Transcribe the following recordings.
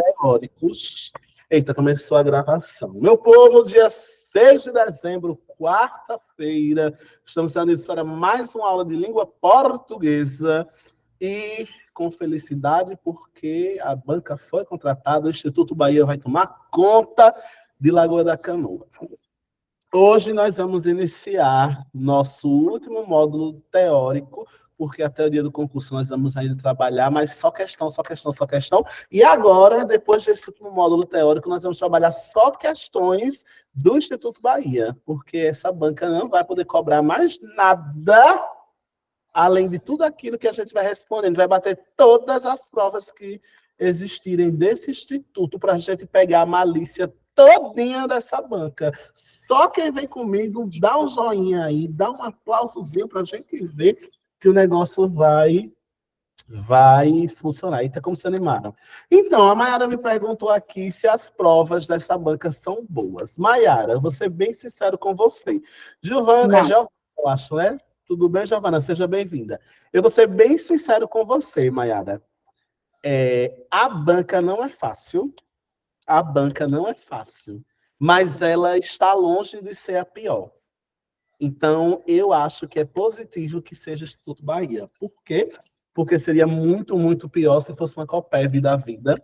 teóricos. Eita, começou a gravação. Meu povo, dia 6 de dezembro, quarta-feira, estamos saindo para mais uma aula de língua portuguesa e com felicidade porque a banca foi contratada, o Instituto Bahia vai tomar conta de Lagoa da Canoa. Hoje nós vamos iniciar nosso último módulo teórico, porque até o dia do concurso nós vamos ainda trabalhar, mas só questão, só questão, só questão. E agora, depois desse último módulo teórico, nós vamos trabalhar só questões do Instituto Bahia, porque essa banca não vai poder cobrar mais nada, além de tudo aquilo que a gente vai respondendo. Vai bater todas as provas que existirem desse instituto para a gente pegar a malícia todinha dessa banca. Só quem vem comigo, dá um joinha aí, dá um aplausozinho para a gente ver que o negócio vai funcionar. Eita, como se animaram. Então, a Mayara me perguntou aqui se as provas dessa banca são boas. Mayara, eu vou ser bem sincero com você. Giovana, eu acho, né? Tudo bem, Giovana? Seja bem-vinda. Eu vou ser bem sincero com você, Mayara. A banca não é fácil. A banca não é fácil. Mas ela está longe de ser a pior. Então, eu acho que é positivo que seja Instituto Bahia. Por quê? Porque seria muito, muito pior se fosse uma Copérv da vida,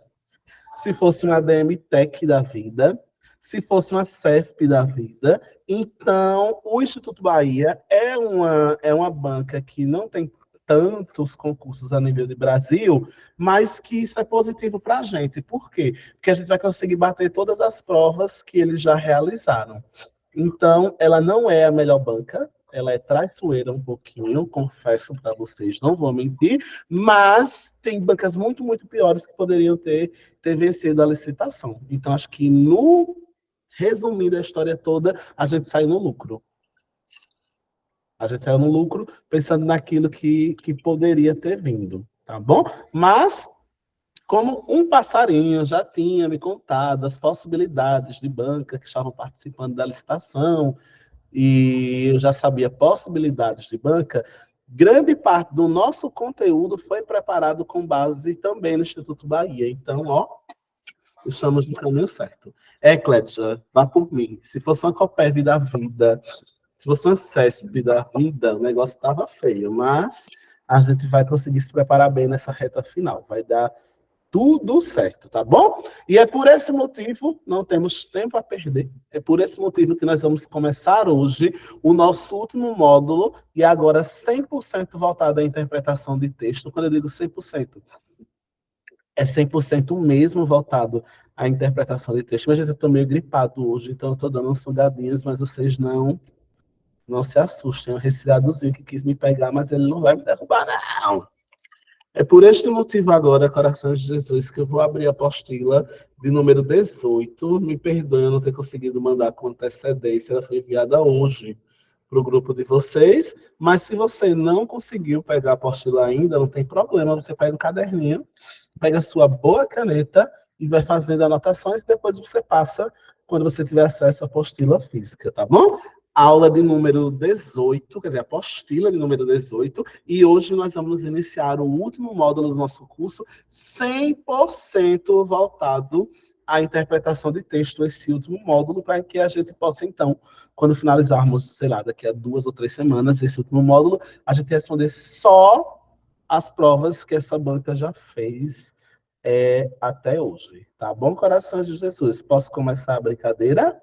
se fosse uma ADM Tech da vida, se fosse uma CESP da vida. Então, o Instituto Bahia é uma banca que não tem tantos concursos a nível de Brasil, mas que isso é positivo para a gente. Por quê? Porque a gente vai conseguir bater todas as provas que eles já realizaram. Então, ela não é a melhor banca, ela é traiçoeira um pouquinho, confesso para vocês, não vou mentir, mas tem bancas muito, muito piores que poderiam ter vencido a licitação. Então, acho que no resumindo a história toda, a gente saiu no lucro. A gente saiu no lucro pensando naquilo que poderia ter vindo, tá bom? Mas como um passarinho já tinha me contado as possibilidades de banca que estavam participando da licitação, e eu já sabia possibilidades de banca, grande parte do nosso conteúdo foi preparado com base também no Instituto Bahia. Então, ó, estamos no caminho certo. Clédia, vá por mim. Se fosse uma Copérv da vida, se fosse uma CESP da vida, o negócio estava feio, mas a gente vai conseguir se preparar bem nessa reta final. Vai dar tudo certo, tá bom? E é por esse motivo, não temos tempo a perder, é por esse motivo que nós vamos começar hoje o nosso último módulo, e agora 100% voltado à interpretação de texto. Quando eu digo 100%, é 100% mesmo voltado à interpretação de texto. Mas eu estou meio gripado hoje, então eu estou dando uns sugadinhos, mas vocês não se assustem. É um resfriadozinho que quis me pegar, mas ele não vai me derrubar, não. É por este motivo agora, corações de Jesus, que eu vou abrir a apostila de número 18. Me perdoe eu não ter conseguido mandar com antecedência, ela foi enviada hoje para o grupo de vocês, mas se você não conseguiu pegar a apostila ainda, não tem problema, você pega um caderninho, pega a sua boa caneta e vai fazendo anotações, e depois você passa quando você tiver acesso à apostila física, tá bom? Aula de número 18, quer dizer, apostila de número 18, e hoje nós vamos iniciar o último módulo do nosso curso, 100% voltado à interpretação de texto, esse último módulo, para que a gente possa, então, quando finalizarmos, sei lá, daqui a 2 ou 3 semanas, esse último módulo, a gente responder só as provas que essa banca já fez até hoje. Tá bom, corações de Jesus? Posso começar a brincadeira?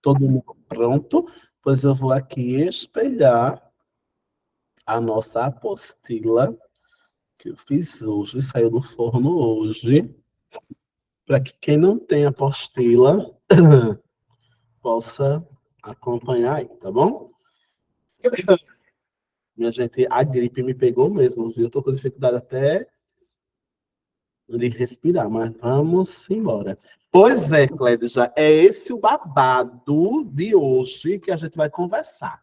Todo mundo pronto? Pois eu vou aqui espelhar a nossa apostila que eu fiz hoje, saiu do forno hoje, para que quem não tem apostila possa acompanhar aí, tá bom? Minha gente, a gripe me pegou mesmo, viu? Eu tô com dificuldade até de respirar, mas vamos embora. Pois é, Clédia, é esse o babado de hoje que a gente vai conversar.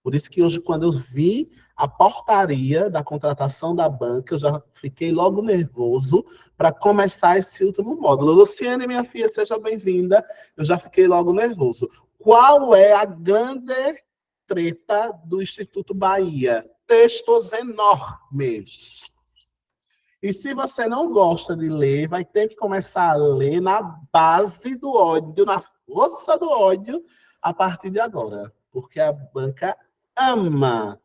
Por isso que hoje, quando eu vi a portaria da contratação da banca, eu já fiquei logo nervoso para começar esse último módulo. Luciane, minha filha, seja bem-vinda. Eu já fiquei logo nervoso. Qual é a grande treta do Instituto Bahia? Textos enormes. E se você não gosta de ler, vai ter que começar a ler na base do ódio, na força do ódio, a partir de agora. Porque a banca ama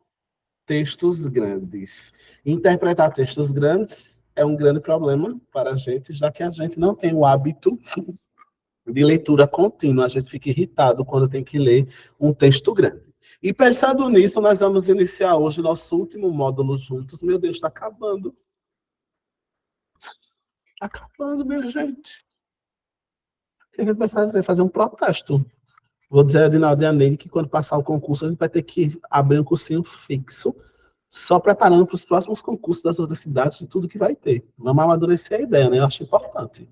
textos grandes. Interpretar textos grandes é um grande problema para a gente, já que a gente não tem o hábito de leitura contínua. A gente fica irritado quando tem que ler um texto grande. E pensando nisso, nós vamos iniciar hoje nosso último módulo juntos. Meu Deus, está acabando. Está acabando, minha gente. O que a gente vai fazer? Fazer um protesto. Vou dizer a Adinaldo e a Neide que quando passar o concurso, a gente vai ter que abrir um cursinho fixo, só preparando para os próximos concursos das outras cidades e tudo que vai ter. Vamos amadurecer a ideia, né? Eu acho importante.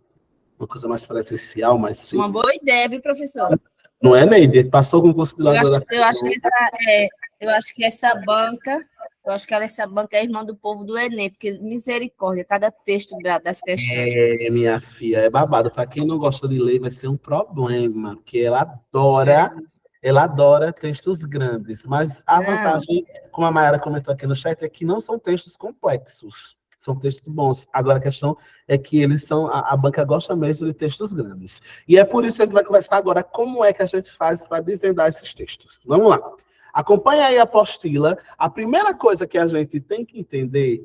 Uma coisa mais presencial, mais Uma boa ideia, viu, professor? Não é, Neide? Passou o concurso de Lagoa da eu acho que essa banca é irmã do povo do Enem, porque misericórdia, cada texto das questões. É, minha filha, é babado. Para quem não gosta de ler, vai ser um problema, porque ela adora textos grandes. Mas a vantagem, como a Mayara comentou aqui no chat, é que não são textos complexos. São textos bons. Agora a questão é que eles são. A banca gosta mesmo de textos grandes. E é por isso que a gente vai conversar agora como é que a gente faz para desvendar esses textos. Vamos lá. Acompanha aí a apostila. A primeira coisa que a gente tem que entender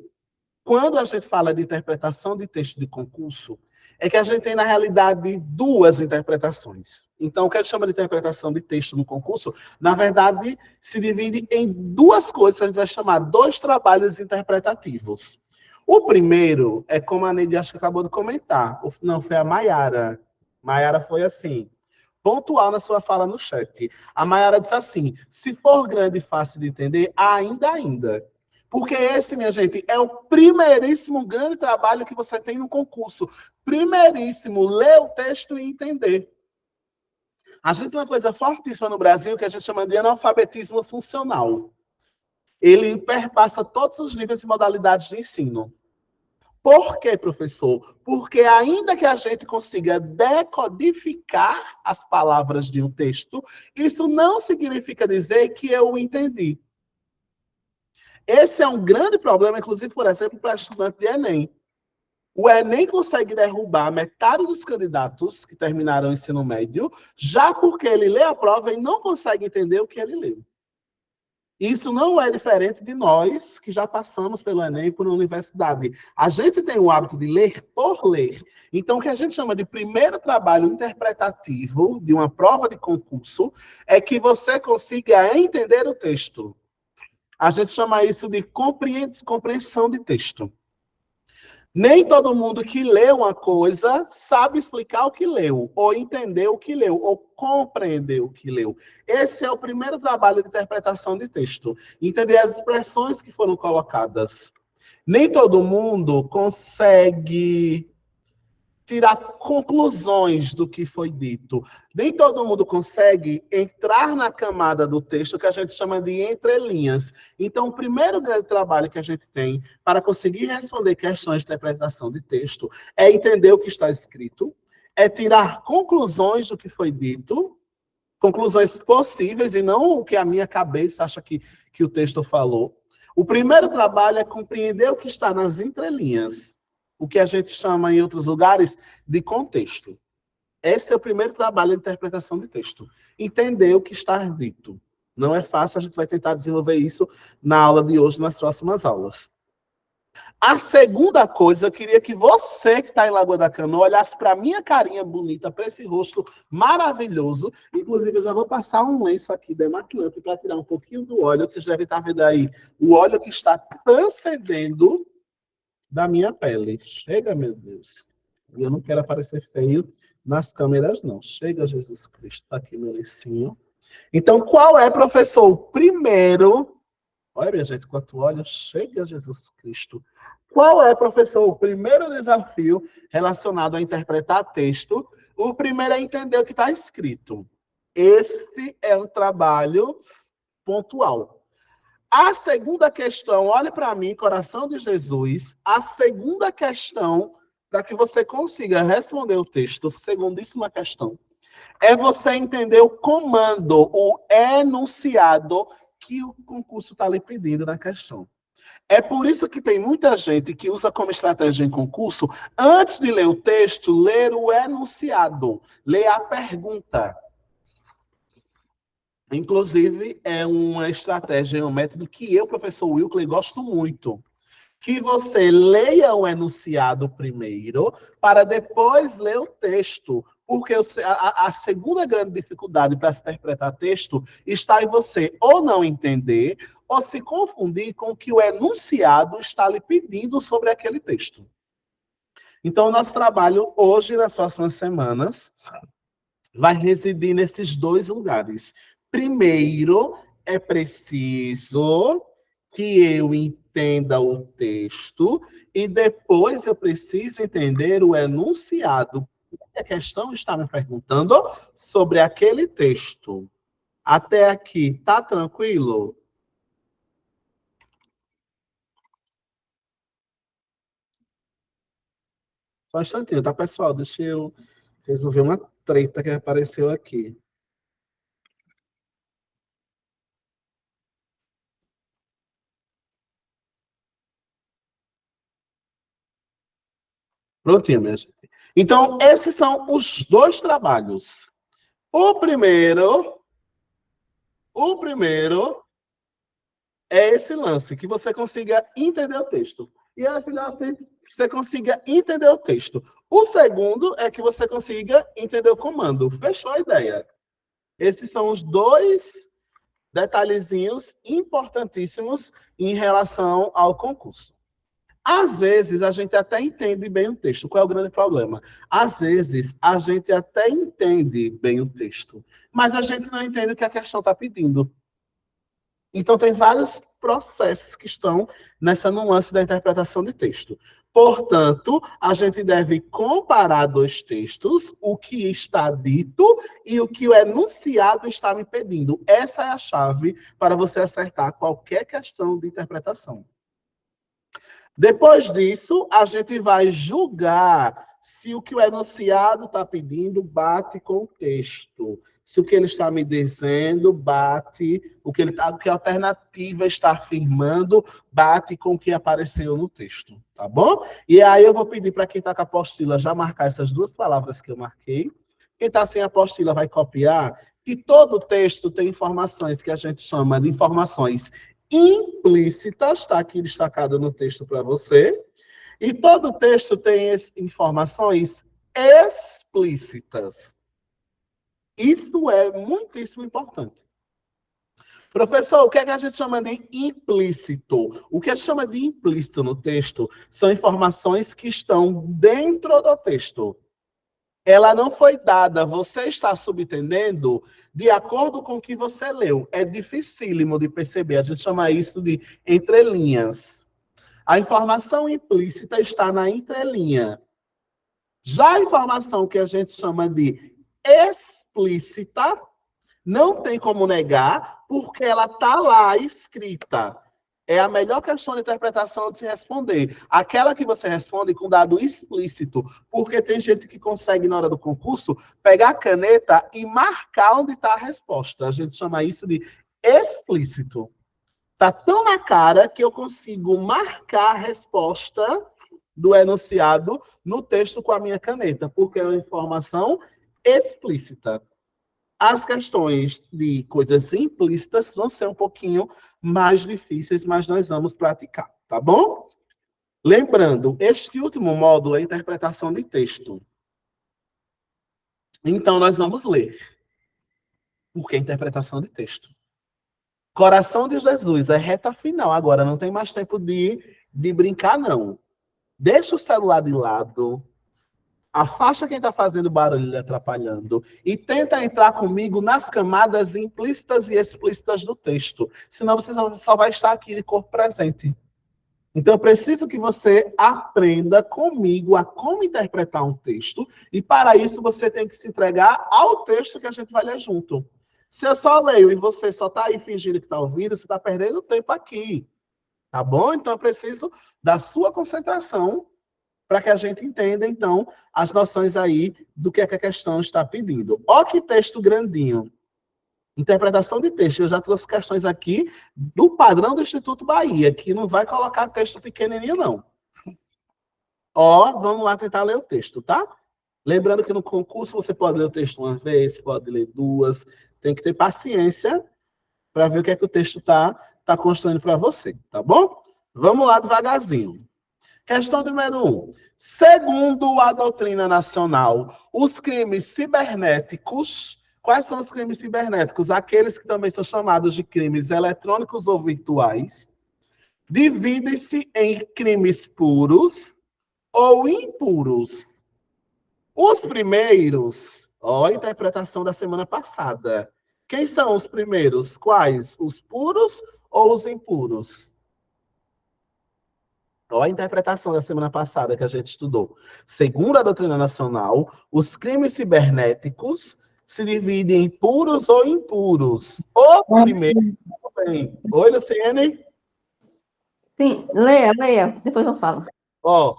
quando a gente fala de interpretação de texto de concurso, é que a gente tem, na realidade, duas interpretações. Então, o que a gente chama de interpretação de texto no concurso, na verdade, se divide em duas coisas que a gente vai chamar dois trabalhos interpretativos. O primeiro é como a Neide acho que acabou de comentar. Não, foi a Mayara. Mayara foi assim, pontual na sua fala no chat. A Mayara disse assim, se for grande e fácil de entender, ainda. Porque esse, minha gente, é o primeiríssimo grande trabalho que você tem no concurso. Primeiríssimo, ler o texto e entender. A gente tem uma coisa fortíssima no Brasil que a gente chama de analfabetismo funcional. Ele perpassa todos os níveis e modalidades de ensino. Por quê, professor? Porque ainda que a gente consiga decodificar as palavras de um texto, isso não significa dizer que eu o entendi. Esse é um grande problema, inclusive, por exemplo, para estudante de Enem. O Enem consegue derrubar metade dos candidatos que terminaram o ensino médio, já porque ele lê a prova e não consegue entender o que ele leu. Isso não é diferente de nós, que já passamos pelo Enem e por uma universidade. A gente tem o hábito de ler por ler. Então, o que a gente chama de primeiro trabalho interpretativo de uma prova de concurso é que você consiga entender o texto. A gente chama isso de compreensão de texto. Nem todo mundo que lê uma coisa sabe explicar o que leu, ou entender o que leu, ou compreender o que leu. Esse é o primeiro trabalho de interpretação de texto. Entender as expressões que foram colocadas. Nem todo mundo consegue tirar conclusões do que foi dito. Nem todo mundo consegue entrar na camada do texto que a gente chama de entrelinhas. Então, o primeiro grande trabalho que a gente tem para conseguir responder questões de interpretação de texto é entender o que está escrito, é tirar conclusões do que foi dito, conclusões possíveis e não o que a minha cabeça acha que o texto falou. O primeiro trabalho é compreender o que está nas entrelinhas, o que a gente chama em outros lugares de contexto. Esse é o primeiro trabalho de interpretação de texto. Entender o que está dito. Não é fácil, a gente vai tentar desenvolver isso na aula de hoje, nas próximas aulas. A segunda coisa, eu queria que você que está em Lagoa da Canoa olhasse para a minha carinha bonita, para esse rosto maravilhoso. Inclusive, eu já vou passar um lenço aqui demaquilante para tirar um pouquinho do óleo. Vocês devem estar vendo aí o óleo que está transcendendo da minha pele. Chega, meu Deus. E eu não quero aparecer feio nas câmeras, não. Chega, Jesus Cristo. Tá aqui meu lencinho. Então, qual é, professor, o primeiro... Olha, minha gente, quanto olha, chega, Jesus Cristo. Qual é, professor, o primeiro desafio relacionado a interpretar texto? O primeiro é entender o que está escrito. Esse é um trabalho pontual. A segunda questão, olhe para mim, coração de Jesus, a segunda questão, para que você consiga responder o texto, segundíssima questão, é você entender o comando, o enunciado que o concurso está lhe pedindo na questão. É por isso que tem muita gente que usa como estratégia em concurso, antes de ler o texto, ler o enunciado, ler a pergunta. Inclusive, é uma estratégia, um método que eu, professor Wilkley, gosto muito. Que você leia o enunciado primeiro, para depois ler o texto. Porque a segunda grande dificuldade para se interpretar texto está em você ou não entender, ou se confundir com o que o enunciado está lhe pedindo sobre aquele texto. Então, o nosso trabalho hoje, nas próximas semanas, vai residir nesses dois lugares. Primeiro, é preciso que eu entenda o texto e depois eu preciso entender o enunciado. A questão está me perguntando sobre aquele texto. Até aqui, tá tranquilo? Só um instantinho, tá, pessoal? Deixa eu resolver uma treta que apareceu aqui. Prontinho, minha gente. Então, esses são os dois trabalhos. O primeiro é esse lance, que você consiga entender o texto. E afinal, que você consiga entender o texto. O segundo é que você consiga entender o comando. Fechou a ideia? Esses são os dois detalhezinhos importantíssimos em relação ao concurso. Às vezes, a gente até entende bem o texto. Qual é o grande problema? Às vezes, a gente até entende bem o texto, mas a gente não entende o que a questão está pedindo. Então, tem vários processos que estão nessa nuance da interpretação de texto. Portanto, a gente deve comparar dois textos, o que está dito e o que o enunciado está me pedindo. Essa é a chave para você acertar qualquer questão de interpretação. Depois disso, a gente vai julgar se o que o enunciado está pedindo bate com o texto. Se o que ele está me dizendo bate, o que a alternativa está afirmando bate com o que apareceu no texto, tá bom? E aí eu vou pedir para quem está com a apostila já marcar essas duas palavras que eu marquei. Quem está sem a apostila vai copiar, que todo texto tem informações que a gente chama de informações implícitas, está aqui destacado no texto para você, e todo texto tem informações explícitas. Isso é muitíssimo importante. Professor, o que é que a gente chama de implícito? O que a gente chama de implícito no texto são informações que estão dentro do texto. Ela não foi dada, você está subentendendo de acordo com o que você leu. É dificílimo de perceber, a gente chama isso de entrelinhas. A informação implícita está na entrelinha. Já a informação que a gente chama de explícita, não tem como negar, porque ela está lá escrita. É a melhor questão de interpretação de se responder. Aquela que você responde com dado explícito. Porque tem gente que consegue, na hora do concurso, pegar a caneta e marcar onde está a resposta. A gente chama isso de explícito. Está tão na cara que eu consigo marcar a resposta do enunciado no texto com a minha caneta, porque é uma informação explícita. As questões de coisas implícitas vão ser um pouquinho mais difíceis, mas nós vamos praticar, tá bom? Lembrando, este último módulo é a interpretação de texto. Então, nós vamos ler. Porque é interpretação de texto. Coração de Jesus, é reta final agora, não tem mais tempo de brincar, não. Deixa o celular de lado, afasta quem está fazendo barulho e atrapalhando e tenta entrar comigo nas camadas implícitas e explícitas do texto. Senão você só vai estar aqui de corpo presente. Então, eu preciso que você aprenda comigo a como interpretar um texto e, para isso, você tem que se entregar ao texto que a gente vai ler junto. Se eu só leio e você só está aí fingindo que está ouvindo, você está perdendo tempo aqui. Tá bom? Então, eu preciso da sua concentração para que a gente entenda, então, as noções aí do que é que a questão está pedindo. Ó que texto grandinho. Interpretação de texto. Eu já trouxe questões aqui do padrão do Instituto Bahia, que não vai colocar texto pequenininho, não. Ó, vamos lá tentar ler o texto, tá? Lembrando que no concurso você pode ler o texto uma vez, pode ler duas. Tem que ter paciência para ver o que é que o texto tá construindo para você, tá bom? Vamos lá devagarzinho. Questão número 1. Segundo a doutrina nacional, os crimes cibernéticos... Quais são os crimes cibernéticos? Aqueles que também são chamados de crimes eletrônicos ou virtuais. Dividem-se em crimes puros ou impuros. Os primeiros, ó, a interpretação da semana passada. Quem são os primeiros? Quais? Os puros ou os impuros? Ó, a interpretação da semana passada que a gente estudou. Segundo a doutrina nacional, os crimes cibernéticos se dividem em puros ou impuros. O primeiro... Oi, Luciene? Sim, leia, depois eu falo. Ó,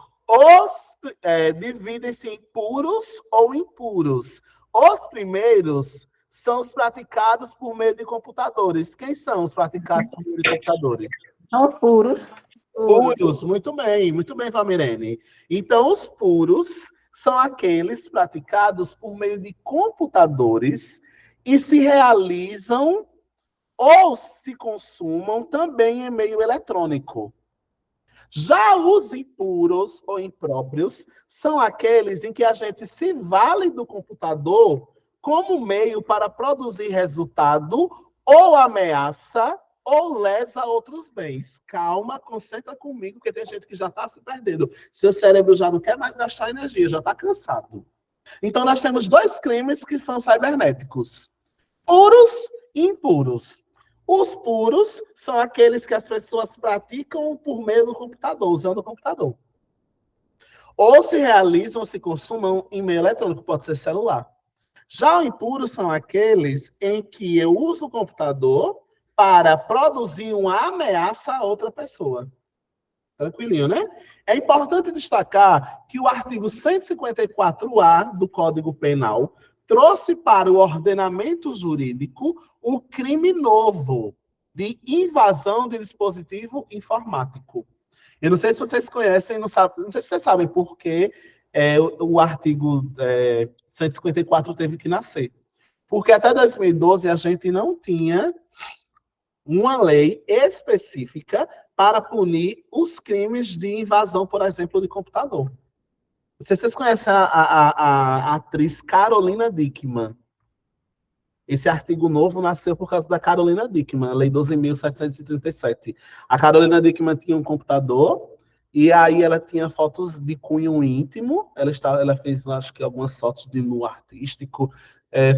dividem-se em puros ou impuros. Os primeiros são os praticados por meio de computadores. Quem são os praticados por meio de computadores? São os puros. Puros, muito bem, Valmirene. Então, os puros são aqueles praticados por meio de computadores e se realizam ou se consumam também em meio eletrônico. Já os impuros ou impróprios são aqueles em que a gente se vale do computador como meio para produzir resultado ou ameaça ou lesa outros bens. Calma, concentra comigo, porque tem gente que já está se perdendo. Seu cérebro já não quer mais gastar energia, já está cansado. Então, nós temos dois crimes que são cibernéticos. Puros e impuros. Os puros são aqueles que as pessoas praticam por meio do computador, usando o computador. Ou se realizam ou se consumam em meio eletrônico, pode ser celular. Já os impuros são aqueles em que eu uso o computador para produzir uma ameaça a outra pessoa. Tranquilinho, né? É importante destacar que o artigo 154-A do Código Penal trouxe para o ordenamento jurídico o crime novo de invasão de dispositivo informático. Eu não sei se vocês conhecem, não sei se vocês sabem por que o artigo 154 teve que nascer. Porque até 2012 a gente não tinha uma lei específica para punir os crimes de invasão, por exemplo, de computador. Não sei se vocês conhecem a atriz Carolina Dickmann. Esse artigo novo nasceu por causa da Carolina Dickmann, a Lei 12.737. A Carolina Dickmann tinha um computador e aí ela tinha fotos de cunho íntimo. Ela fez, acho que, algumas fotos de nu artístico,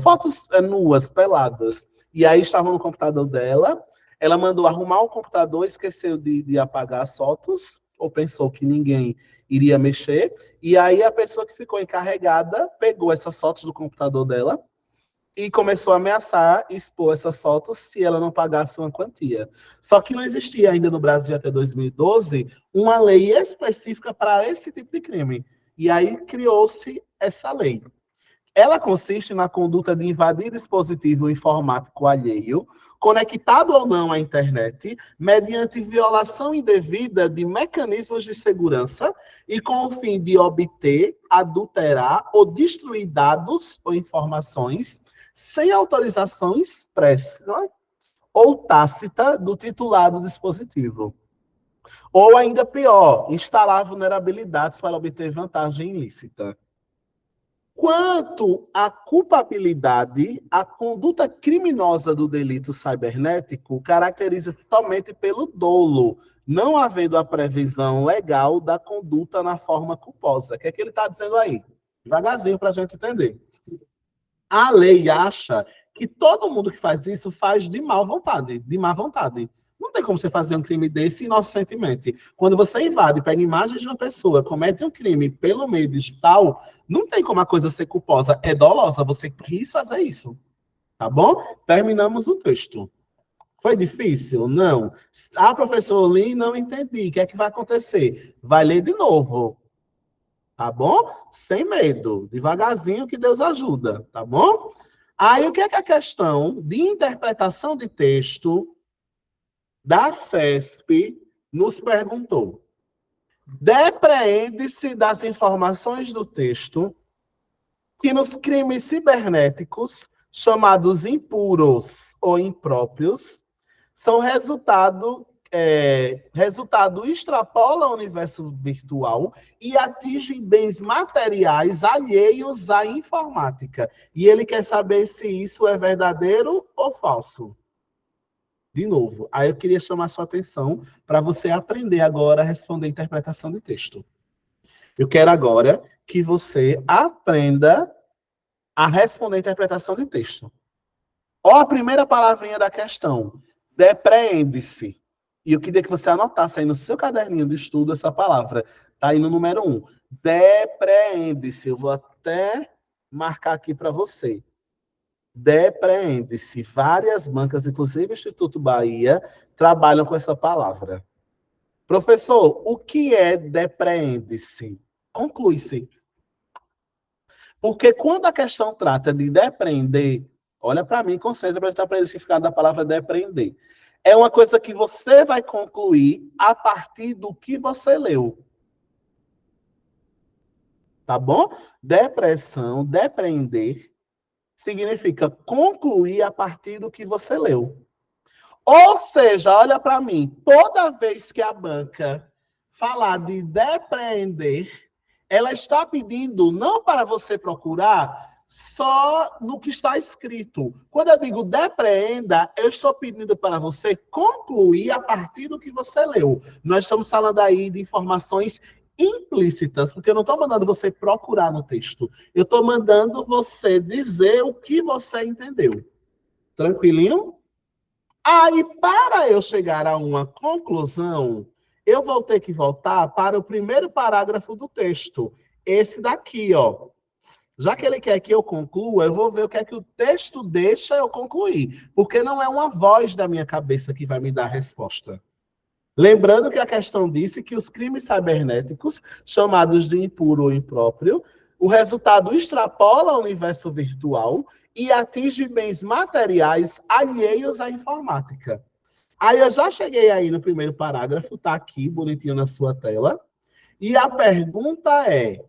fotos nuas, peladas. E aí estavam no computador dela. Ela mandou arrumar o computador, esqueceu de apagar as fotos, ou pensou que ninguém iria mexer. E aí a pessoa que ficou encarregada pegou essas fotos do computador dela e começou a ameaçar expor essas fotos se ela não pagasse uma quantia. Só que não existia ainda no Brasil até 2012 uma lei específica para esse tipo de crime. E aí criou-se essa lei. Ela consiste na conduta de invadir dispositivo informático alheio, conectado ou não à internet, mediante violação indevida de mecanismos de segurança e com o fim de obter, adulterar ou destruir dados ou informações sem autorização expressa ou tácita do titular do dispositivo. Ou ainda pior, instalar vulnerabilidades para obter vantagem ilícita. Quanto à culpabilidade, a conduta criminosa do delito cibernético caracteriza-se somente pelo dolo, não havendo a previsão legal da conduta na forma culposa. O que é que ele está dizendo aí? Devagarzinho para a gente entender. A lei acha que todo mundo que faz isso faz de má vontade, Não tem como você fazer um crime desse inocentemente. Quando você invade, pega imagens de uma pessoa, comete um crime pelo meio digital, não tem como a coisa ser culposa. É dolosa, você quis fazer isso. Tá bom? Terminamos o texto. Foi difícil? Não. Ah, professor, li e não entendi. O que é que vai acontecer? Vai ler de novo. Tá bom? Sem medo. Devagarzinho que Deus ajuda. Tá bom? Aí, o que é que a questão de interpretação de texto da CESP nos perguntou? Depreende-se das informações do texto que nos crimes cibernéticos, chamados impuros ou impróprios, são resultado extrapola o universo virtual e atinge bens materiais alheios à informática. E ele quer saber se isso é verdadeiro ou falso. De novo, aí eu queria chamar sua atenção para você aprender agora a responder interpretação de texto. Eu quero agora que você aprenda a responder interpretação de texto. Ó, a primeira palavrinha da questão. Depreende-se. E eu queria que você anotasse aí no seu caderninho de estudo essa palavra. Está aí no número 1. Depreende-se. Eu vou até marcar aqui para você. Depreende-se. Várias bancas, inclusive o Instituto Bahia, trabalham com essa palavra. Professor, o que é depreende-se? Conclui-se. Porque quando a questão trata de depreender, olha para mim, concentra para a gente aprender o significado da palavra depreender. É uma coisa que você vai concluir a partir do que você leu. Tá bom? Depressão, depreender, significa concluir a partir do que você leu. Ou seja, olha para mim, toda vez que a banca falar de depreender, ela está pedindo não para você procurar só no que está escrito. Quando eu digo depreenda, eu estou pedindo para você concluir a partir do que você leu. Nós estamos falando aí de informações implícitas, porque eu não estou mandando você procurar no texto. Eu estou mandando você dizer o que você entendeu. Tranquilinho? Aí, para eu chegar a uma conclusão, eu vou ter que voltar para o primeiro parágrafo do texto. Esse daqui, ó. Já que ele quer que eu conclua, eu vou ver o que é que o texto deixa eu concluir. Porque não é uma voz da minha cabeça que vai me dar a resposta. Lembrando que a questão disse que os crimes cibernéticos, chamados de impuro ou impróprio, o resultado extrapola o universo virtual e atinge bens materiais alheios à informática. Aí eu já cheguei aí no primeiro parágrafo, tá aqui, bonitinho na sua tela. E a pergunta é,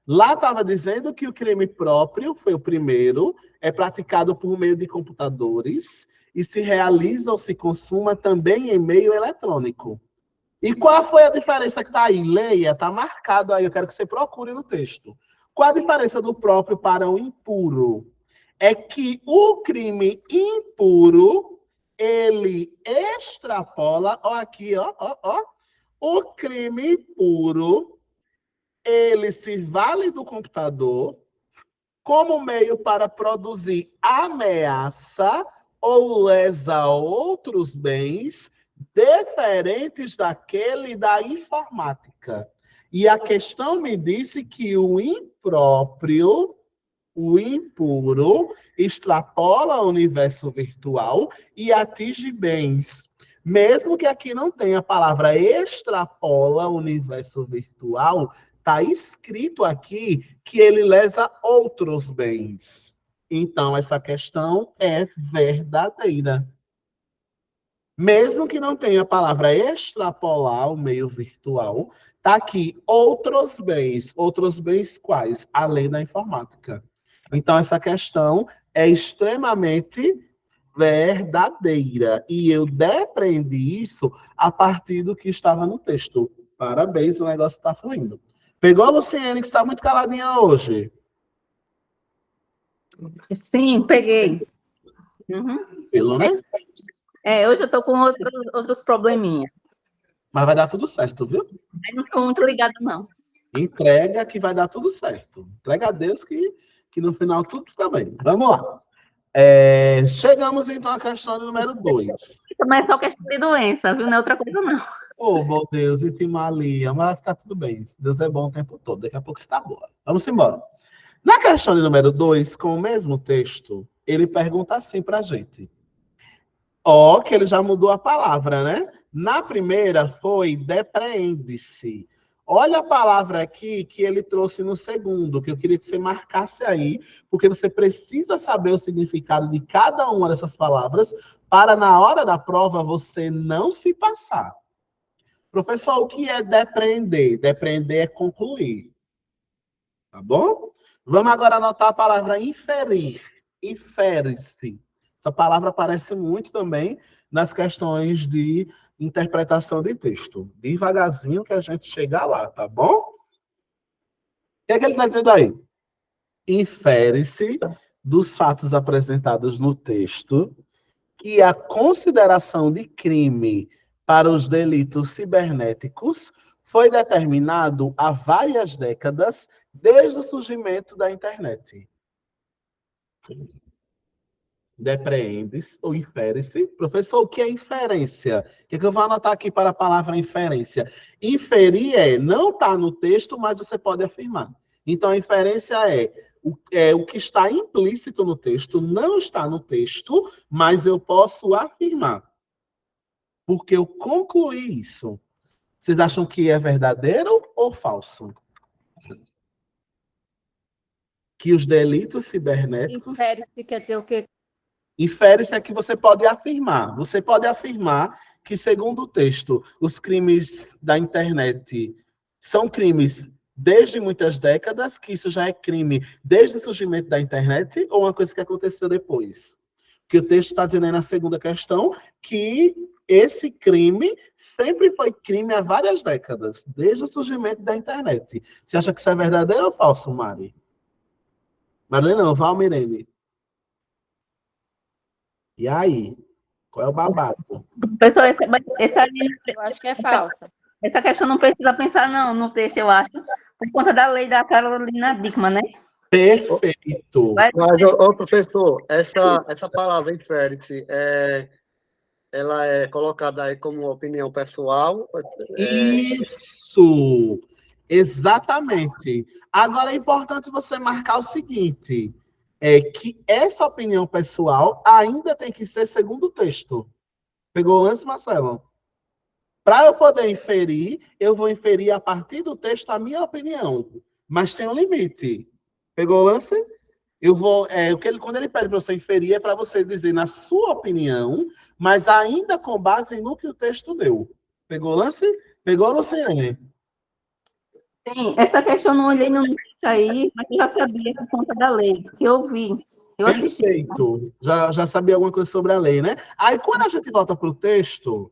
lá estava dizendo que o crime próprio, foi o primeiro, é praticado por meio de computadores e se realiza ou se consuma também em meio eletrônico. E qual foi a diferença que está aí? Leia, está marcado aí, eu quero que você procure no texto. Qual a diferença do próprio para o impuro? É que o crime impuro, ele extrapola, ó aqui, ó, o crime impuro, ele se vale do computador como meio para produzir ameaça ou lesa a outros bens diferentes daquele da informática. E a questão me disse que o impróprio, o impuro, extrapola o universo virtual e atinge bens. Mesmo que aqui não tenha a palavra extrapola o universo virtual, está escrito aqui que ele lesa outros bens. Então, essa questão é verdadeira. Mesmo que não tenha a palavra extrapolar o meio virtual, está aqui outros bens quais? Além da informática. Então, essa questão é extremamente verdadeira. E eu depreendi isso a partir do que estava no texto. Parabéns, o negócio está fluindo. Pegou a Luciene, que está muito caladinha hoje? Sim, peguei. Uhum. Pelo, né? Hoje eu estou com outros probleminhas. Mas vai dar tudo certo, viu? Mas não estou muito ligada, não. Entrega que vai dar tudo certo. Entrega a Deus que no final tudo fica bem. Vamos lá. Chegamos, então, à questão número 2. Mas é só questão de doença, viu? Não é outra coisa, não. Oh, meu Deus, Itimalia, mas vai ficar tudo bem. Deus é bom o tempo todo. Daqui a pouco está boa. Vamos embora. Na questão de número 2, com o mesmo texto, ele pergunta assim para a gente. Ó, que ele já mudou a palavra, né? Na primeira foi depreende-se. Olha a palavra aqui que ele trouxe no segundo, que eu queria que você marcasse aí, porque você precisa saber o significado de cada uma dessas palavras para, na hora da prova, você não se passar. Professor, o que é depreender? Depreender é concluir. Tá bom? Vamos agora anotar a palavra inferir. Infere-se. Essa palavra aparece muito também nas questões de interpretação de texto. Devagarzinho que a gente chega lá, tá bom? O que é que ele está dizendo aí? Infere-se dos fatos apresentados no texto que a consideração de crime para os delitos cibernéticos foi determinado há várias décadas desde o surgimento da internet. Depreende-se ou infere-se. Professor, o que é inferência? O que eu vou anotar aqui para a palavra inferência? Inferir não está no texto, mas você pode afirmar. Então, a inferência é o que está implícito no texto, não está no texto, mas eu posso afirmar. Porque eu concluí isso. Vocês acham que é verdadeiro ou falso? Que os delitos cibernéticos... Infere-se quer dizer o quê? Infere-se é que você pode afirmar. Você pode afirmar que, segundo o texto, os crimes da internet são crimes desde muitas décadas, que isso já é crime desde o surgimento da internet, ou uma coisa que aconteceu depois? Que o texto está dizendo aí na segunda questão que esse crime sempre foi crime há várias décadas, desde o surgimento da internet. Você acha que isso é verdadeiro ou falso, Mari? Marlene não, Valmirene. E aí? Qual é o babado? Pessoal, Eu acho que é falsa. essa questão não precisa pensar não, no texto, eu acho, por conta da lei da Carolina Dickmann, né? Perfeito. Vai- Mas, professor, essa palavra infere-se, ela é colocada aí como opinião pessoal? Isso! Exatamente. Agora é importante você marcar o seguinte, que essa opinião pessoal ainda tem que ser segundo o texto. Pegou o lance, Marcelo? Para eu poder inferir, eu vou inferir a partir do texto a minha opinião. Mas tem um limite. Pegou o lance? Eu vou, quando ele pede para você inferir, é para você dizer na sua opinião, mas ainda com base no que o texto deu. Pegou o lance? Pegou, Luciane? Sim, essa questão eu não olhei no texto aí, mas eu já sabia por conta da lei, que eu vi, eu assisti. Perfeito. Já sabia alguma coisa sobre a lei, né? Aí, quando a gente volta para o texto,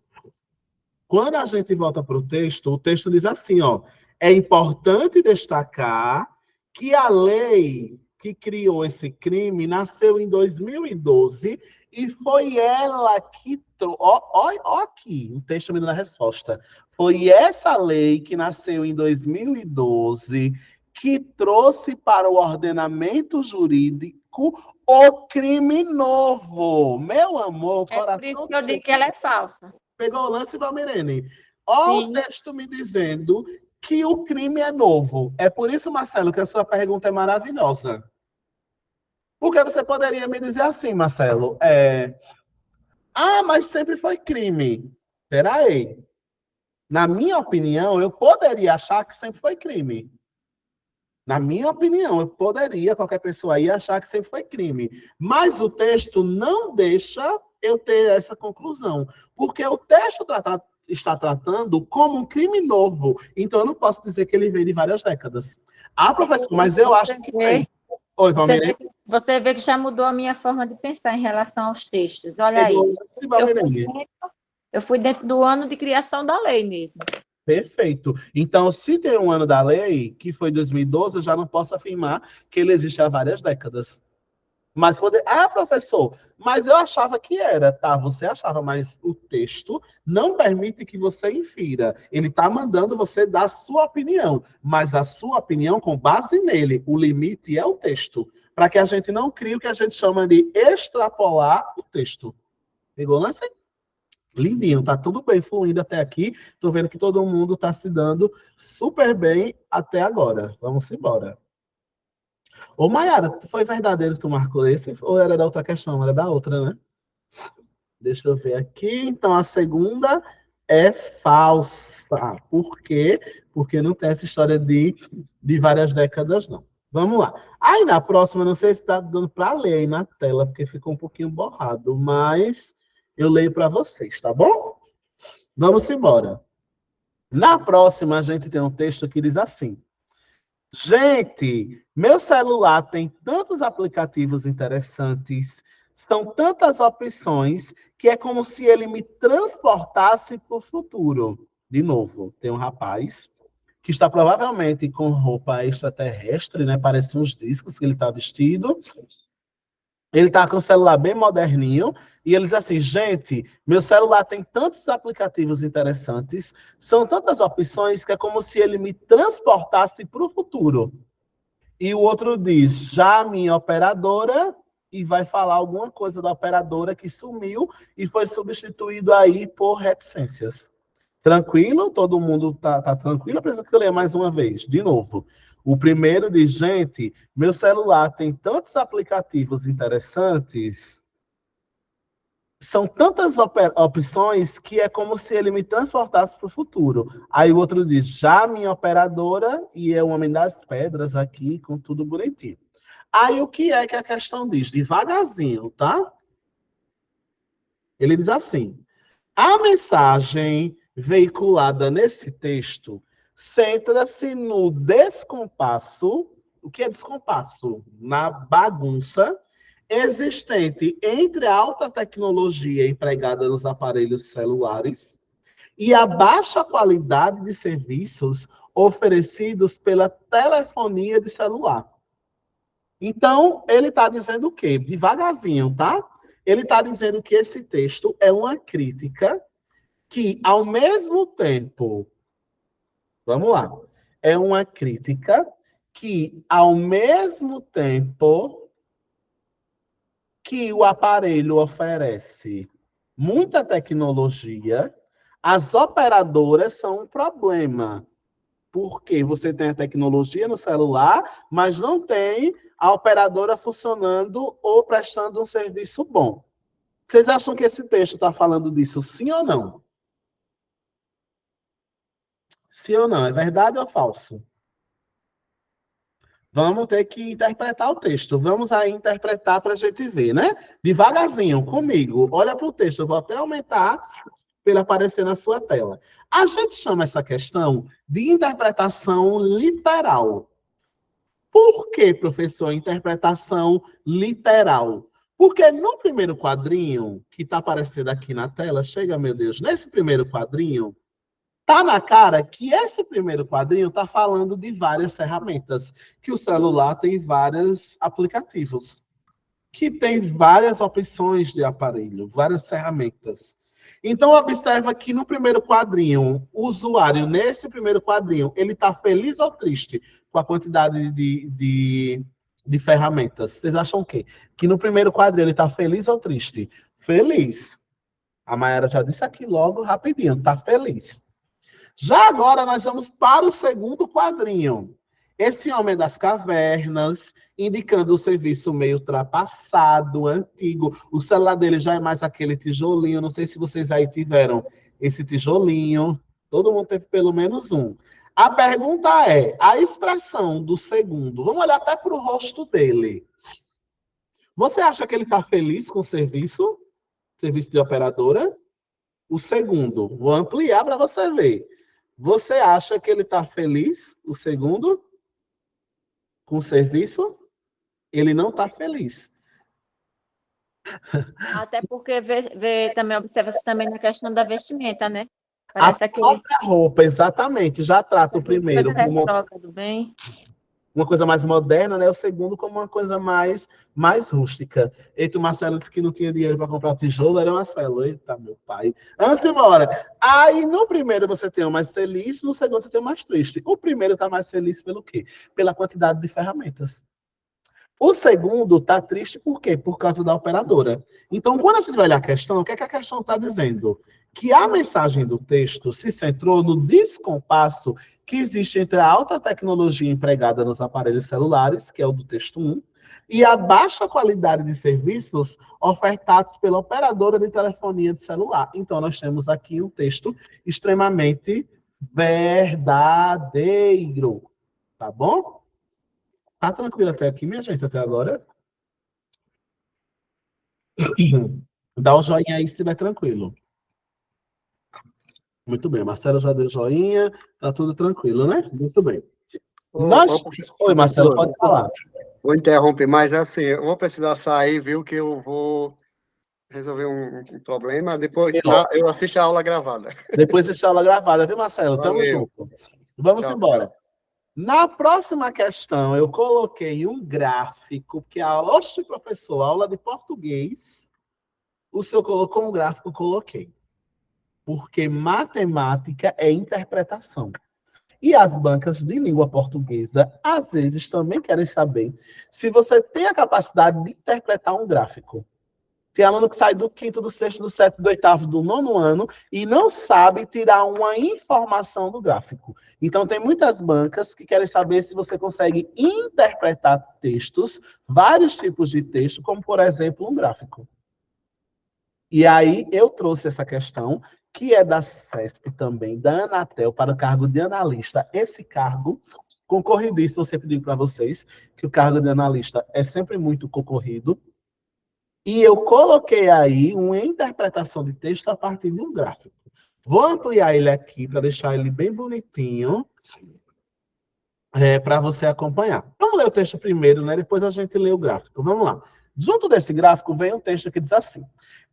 o texto diz assim, ó, é importante destacar que a lei que criou esse crime nasceu em 2012 e foi ela que ó aqui, o texto me dando a resposta. Foi essa lei que nasceu em 2012 que trouxe para o ordenamento jurídico o crime novo. Meu amor, É por coração isso de que eu digo Jesus. que ela é falsa. Pegou o lance, Valmirene? Ó, o Sim. texto me dizendo que o crime é novo. É por isso, Marcelo, que a sua pergunta é maravilhosa. Porque você poderia me dizer assim, Marcelo, mas sempre foi crime. Peraí. Na minha opinião, eu poderia achar que sempre foi crime. Na minha opinião, eu poderia, qualquer pessoa aí, achar que sempre foi crime. Mas o texto não deixa eu ter essa conclusão. Porque o texto está tratando como um crime novo. Então, eu não posso dizer que ele vem de várias décadas. Ah, professor, mas eu acho que tem. Oi, Valmirene. Você vê que já mudou a minha forma de pensar em relação aos textos. Olha aí. Eu fui dentro do ano de criação da lei mesmo. Perfeito. Então, se tem um ano da lei, que foi 2012, eu já não posso afirmar que ele existe há várias décadas. Mas professor, mas eu achava que era, tá? Você achava, mas o texto não permite que você infira. Ele está mandando você dar a sua opinião, mas a sua opinião com base nele. O limite é o texto, para que a gente não crie o que a gente chama de extrapolar o texto. Pegou, lance? Lindinho, tá tudo bem fluindo até aqui. Tô vendo que todo mundo tá se dando super bem até agora. Vamos embora. Ô, Mayara, foi verdadeiro que tu marcou esse? Ou era da outra questão? Era da outra, né? Deixa eu ver aqui. Então, a segunda é falsa. Por quê? Porque não tem essa história de várias décadas, não. Vamos lá. Aí na próxima, não sei se está dando para ler aí na tela, porque ficou um pouquinho borrado, mas eu leio para vocês, tá bom? Vamos embora. Na próxima, a gente tem um texto que diz assim: gente, meu celular tem tantos aplicativos interessantes, são tantas opções, que é como se ele me transportasse para o futuro. De novo, tem um rapaz que está provavelmente com roupa extraterrestre, né? Parece uns discos que ele está vestido. Ele está com o celular bem moderninho, e ele diz assim, gente, meu celular tem tantos aplicativos interessantes, são tantas opções, que é como se ele me transportasse para o futuro. E o outro diz, já a minha operadora, e vai falar alguma coisa da operadora que sumiu e foi substituído aí por reticências. Tranquilo? Todo mundo tá tranquilo? Eu preciso que eu leia mais uma vez, de novo. O primeiro diz, gente, meu celular tem tantos aplicativos interessantes, são tantas opções que é como se ele me transportasse para o futuro. Aí o outro diz, já minha operadora, e é o Homem das Pedras aqui, com tudo bonitinho. Aí o que é que a questão diz? Devagarzinho, tá? Ele diz assim, a mensagem veiculada nesse texto centra-se no descompasso. O que é descompasso? Na bagunça existente entre a alta tecnologia empregada nos aparelhos celulares e a baixa qualidade de serviços oferecidos pela telefonia de celular. Então, ele está dizendo o quê? Devagarzinho, tá? Ele está dizendo que esse texto é uma crítica que, ao mesmo tempo, vamos lá, é uma crítica que, ao mesmo tempo que o aparelho oferece muita tecnologia, as operadoras são um problema. Porque você tem a tecnologia no celular, mas não tem a operadora funcionando ou prestando um serviço bom. Vocês acham que esse texto está falando disso, sim ou não? Sim ou não? É verdade ou falso? Vamos ter que interpretar o texto. Vamos aí interpretar para a gente ver, né? Devagarzinho, comigo. Olha para o texto. Eu vou até aumentar para ele aparecer na sua tela. A gente chama essa questão de interpretação literal. Por que, professor, interpretação literal? Porque no primeiro quadrinho, que está aparecendo aqui na tela, chega, meu Deus, nesse primeiro quadrinho, tá na cara que esse primeiro quadrinho está falando de várias ferramentas, que o celular tem vários aplicativos, que tem várias opções de aparelho, várias ferramentas. Então, observa que no primeiro quadrinho, o usuário, nesse primeiro quadrinho, ele está feliz ou triste com a quantidade de ferramentas? Vocês acham o quê? Que no primeiro quadrinho ele está feliz ou triste? Feliz. A Mayara já disse aqui logo, rapidinho, está feliz. Já agora nós vamos para o segundo quadrinho. Esse Homem das Cavernas, indicando o serviço meio ultrapassado, antigo. O celular dele já é mais aquele tijolinho. Não sei se vocês aí tiveram esse tijolinho. Todo mundo teve pelo menos um. A pergunta é, a expressão do segundo, vamos olhar até para o rosto dele. Você acha que ele está feliz com o serviço? Serviço de operadora? O segundo, vou ampliar para você ver. Você acha que ele está feliz, o segundo, com o serviço? Ele não está feliz. Até porque também observa-se também na questão da vestimenta, né? Parece a própria roupa, exatamente. Já trata o primeiro como uma coisa mais moderna, né? O segundo como uma coisa mais rústica. Eita, o Marcelo disse que não tinha dinheiro para comprar tijolo, era Marcelo. Eita, meu pai. Vamos embora. Aí, no primeiro você tem o mais feliz, no segundo você tem o mais triste. O primeiro está mais feliz pelo quê? Pela quantidade de ferramentas. O segundo está triste por quê? Por causa da operadora. Então, quando a gente vai olhar a questão, o que é que a questão está dizendo? Que a mensagem do texto se centrou no descompasso que existe entre a alta tecnologia empregada nos aparelhos celulares, que é o do texto 1, e a baixa qualidade de serviços ofertados pela operadora de telefonia de celular. Então, nós temos aqui um texto extremamente verdadeiro, tá bom? Tá tranquilo até aqui, minha gente, até agora? Dá um joinha aí se estiver tranquilo. Muito bem, Marcelo já deu joinha, tá tudo tranquilo, né? Muito bem. Oi, Marcelo, pode falar. Vou interromper, mas assim, eu vou precisar sair, viu, que eu vou resolver um problema, depois eu assisto a aula gravada. Depois assiste a aula gravada, viu, Marcelo? Tamo junto. Vamos embora. Na próxima questão, eu coloquei um gráfico, porque a aula, oxe, professor, aula de português, o senhor colocou um gráfico, coloquei. Porque matemática é interpretação. E as bancas de língua portuguesa, às vezes, também querem saber se você tem a capacidade de interpretar um gráfico. Tem aluno que sai do 5º, do 6º, do 7º, do 8º, do 9º ano e não sabe tirar uma informação do gráfico. Então, tem muitas bancas que querem saber se você consegue interpretar textos, vários tipos de texto, como, por exemplo, um gráfico. E aí, eu trouxe essa questão, que é da CESP também, da Anatel, para o cargo de analista. Esse cargo, concorridíssimo, eu sempre digo para vocês, que o cargo de analista é sempre muito concorrido. E eu coloquei aí uma interpretação de texto a partir de um gráfico. Vou ampliar ele aqui para deixar ele bem bonitinho, para você acompanhar. Vamos ler o texto primeiro, né? Depois a gente lê o gráfico. Vamos lá. Junto desse gráfico vem um texto que diz assim: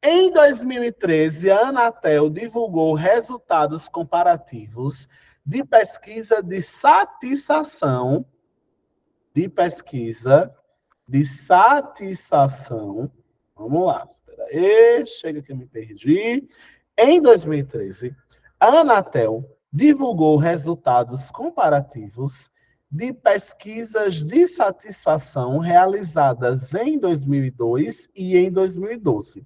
em 2013, a Anatel divulgou resultados comparativos de pesquisa de satisfação, Vamos lá, espera aí, chega que eu me perdi. Em 2013, a Anatel divulgou resultados comparativos de pesquisas de satisfação realizadas em 2002 e em 2012,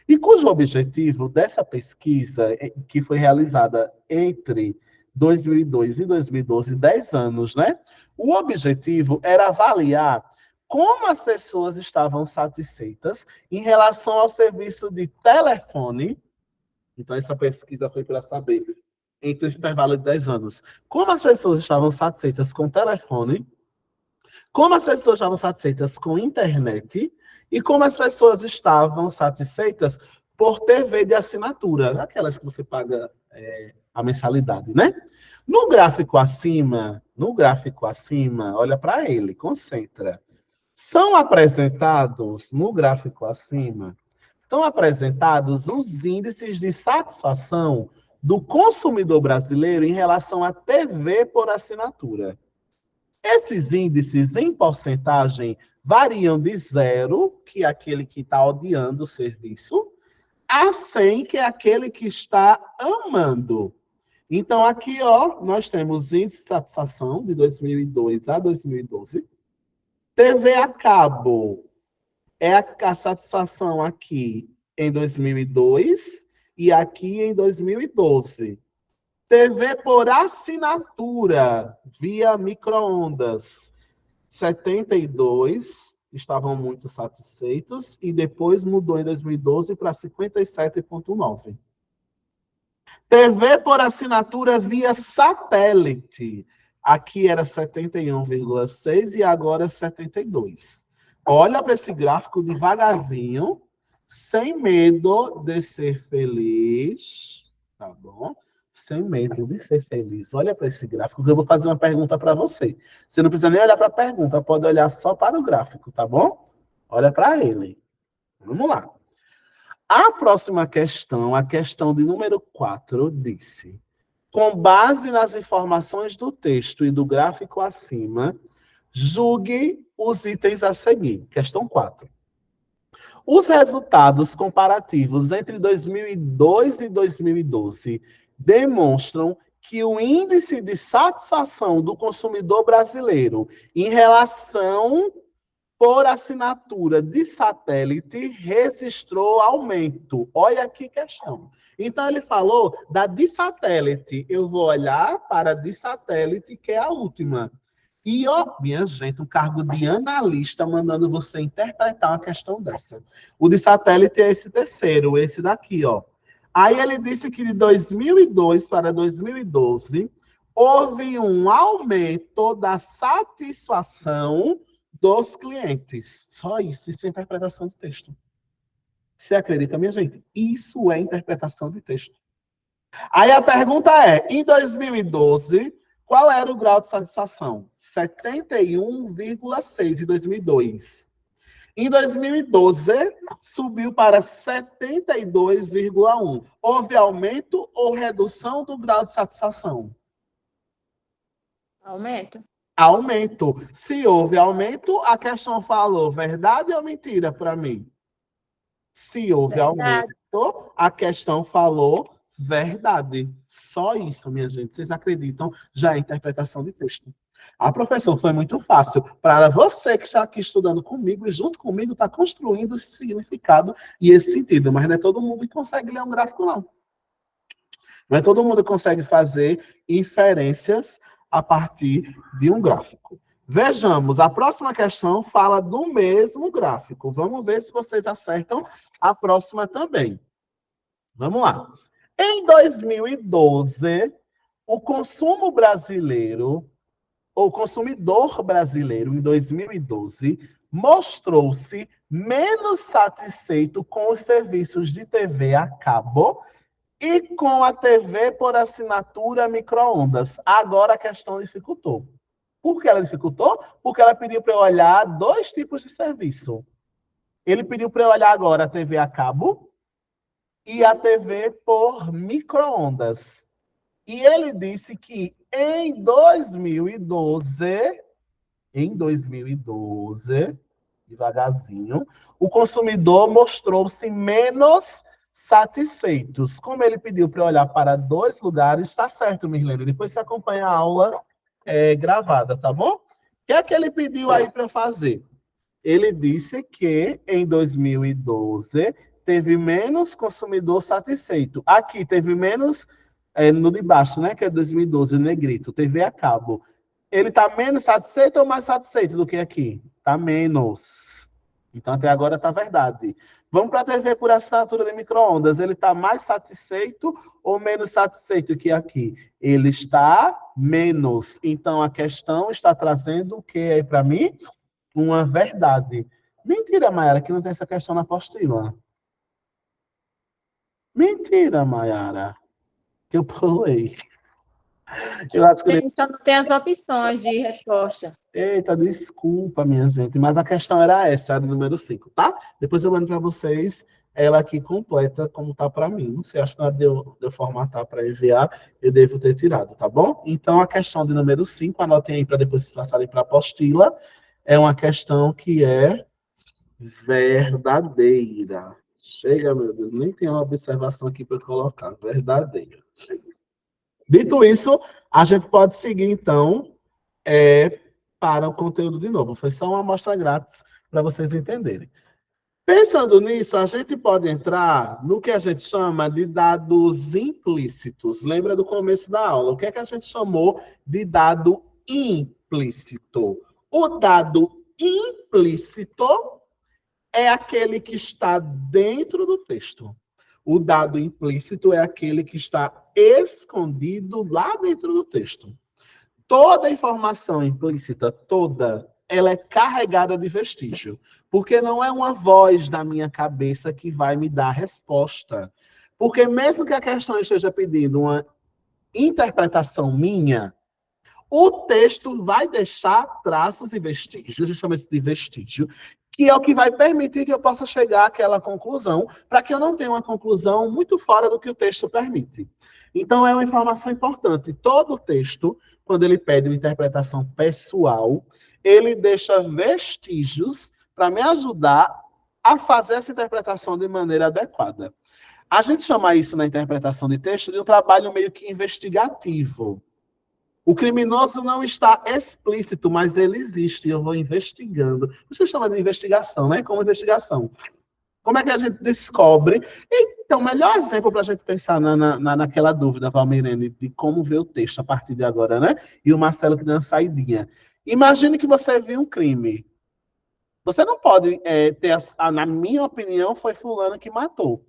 e cujo objetivo dessa pesquisa, que foi realizada entre 2002 e 2012, 10 anos, né? O objetivo era avaliar como as pessoas estavam satisfeitas em relação ao serviço de telefone. Então, essa pesquisa foi para saber, entre o intervalo de 10 anos, como as pessoas estavam satisfeitas com o telefone, como as pessoas estavam satisfeitas com internet e como as pessoas estavam satisfeitas por TV de assinatura, aquelas que você paga a mensalidade, né? No gráfico acima, olha para ele, concentra. São apresentados, no gráfico acima, estão apresentados os índices de satisfação do consumidor brasileiro em relação à TV por assinatura. Esses índices, em porcentagem, variam de 0, que é aquele que está odiando o serviço, a 100, que é aquele que está amando. Então, aqui, ó, nós temos índice de satisfação de 2002 a 2012. TV a cabo é a satisfação aqui em 2002 e aqui em 2012. TV por assinatura via micro-ondas, 72 estavam muito satisfeitos e depois mudou em 2012 para 57,9. TV por assinatura via satélite. Aqui era 71,6 e agora 72. Olha para esse gráfico devagarzinho, sem medo de ser feliz, tá bom? Sem medo de ser feliz. Olha para esse gráfico, que eu vou fazer uma pergunta para você. Você não precisa nem olhar para a pergunta, pode olhar só para o gráfico, tá bom? Olha para ele. Vamos lá. A próxima questão, a questão de número 4, disse: com base nas informações do texto e do gráfico acima, julgue os itens a seguir. Questão 4. Os resultados comparativos entre 2002 e 2012 demonstram que o índice de satisfação do consumidor brasileiro em relação por assinatura de satélite registrou aumento. Olha que questão. Então, ele falou da de satélite. Eu vou olhar para a de satélite, que é a última. E, ó, minha gente, um cargo de analista mandando você interpretar uma questão dessa. O de satélite é esse terceiro, esse daqui, ó. Aí ele disse que de 2002 para 2012 houve um aumento da satisfação dos clientes. Só isso é interpretação de texto. Você acredita, minha gente? Isso é interpretação de texto. Aí a pergunta é, em 2012, qual era o grau de satisfação? 71,6 em 2002. Em 2012, subiu para 72,1. Houve aumento ou redução do grau de satisfação? Aumento. Aumento. Se houve aumento, a questão falou verdade ou mentira para mim? Se houve Verdade. aumento, a questão falou verdade. Só isso, minha gente. Vocês acreditam? Já é interpretação de texto. A professora foi muito fácil. Para você que está aqui estudando comigo e junto comigo está construindo esse significado e esse sentido. Mas não é todo mundo que consegue ler um gráfico, não. Não é todo mundo que consegue fazer inferências a partir de um gráfico. Vejamos, a próxima questão fala do mesmo gráfico. Vamos ver se vocês acertam a próxima também. Vamos lá. Em 2012, o consumo brasileiro, ou consumidor brasileiro, em 2012, mostrou-se menos satisfeito com os serviços de TV a cabo e com a TV por assinatura micro-ondas. Agora a questão dificultou. Por que ela dificultou? Porque ela pediu para eu olhar dois tipos de serviço. Ele pediu para eu olhar agora a TV a cabo e a TV por micro-ondas. E ele disse que em 2012, devagarzinho, o consumidor mostrou-se menos satisfeitos. Como ele pediu para eu olhar para dois lugares, está certo, Mirlene. Depois você acompanha a aula gravada, tá bom? O que é que ele pediu aí para fazer? Ele disse que em 2012 teve menos consumidor satisfeito. Aqui teve menos, no de baixo, né? Que é 2012, negrito, TV a cabo. Ele está menos satisfeito ou mais satisfeito do que aqui? Está menos. Então, até agora está verdade. Vamos para a TV por assinatura de micro-ondas. Ele está mais satisfeito ou menos satisfeito que aqui? Ele está menos. Então, a questão está trazendo o que aí para mim? Uma verdade. Mentira, Mayara, que não tem essa questão na apostila. Mentira, Mayara, que eu pulei. Eu acho que... Só não tem as opções de resposta. Eita, desculpa, minha gente, mas a questão era essa, era o número 5, tá? Depois eu mando para vocês ela aqui completa, como tá para mim. Não sei, acho que de eu formatar para enviar, eu devo ter tirado, tá bom? Então, a questão de número 5, anotem aí para depois se passarem para a apostila, é uma questão que é verdadeira. Chega, meu Deus, nem tem uma observação aqui para colocar. Verdadeira. Dito isso, a gente pode seguir, então, para o conteúdo de novo. Foi só uma amostra grátis para vocês entenderem. Pensando nisso, a gente pode entrar no que a gente chama de dados implícitos. Lembra do começo da aula? O que é que a gente chamou de dado implícito? O dado implícito é aquele que está dentro do texto. O dado implícito é aquele que está escondido lá dentro do texto. Toda informação implícita, toda, ela é carregada de vestígio. Porque não é uma voz da minha cabeça que vai me dar a resposta. Porque mesmo que a questão esteja pedindo uma interpretação minha, o texto vai deixar traços e vestígios, a gente chama isso de vestígio, que é o que vai permitir que eu possa chegar àquela conclusão, para que eu não tenha uma conclusão muito fora do que o texto permite. Então, é uma informação importante. Todo texto, quando ele pede uma interpretação pessoal, ele deixa vestígios para me ajudar a fazer essa interpretação de maneira adequada. A gente chama isso na interpretação de texto de um trabalho meio que investigativo. O criminoso não está explícito, mas ele existe. Eu vou investigando. Você chama de investigação, né? Como investigação. Como é que a gente descobre? Então, o melhor exemplo para a gente pensar naquela dúvida, Valmirene, de como ver o texto a partir de agora, né? E o Marcelo que deu uma saidinha. Imagine que você viu um crime. Você não pode ter, na minha opinião, foi fulano que matou.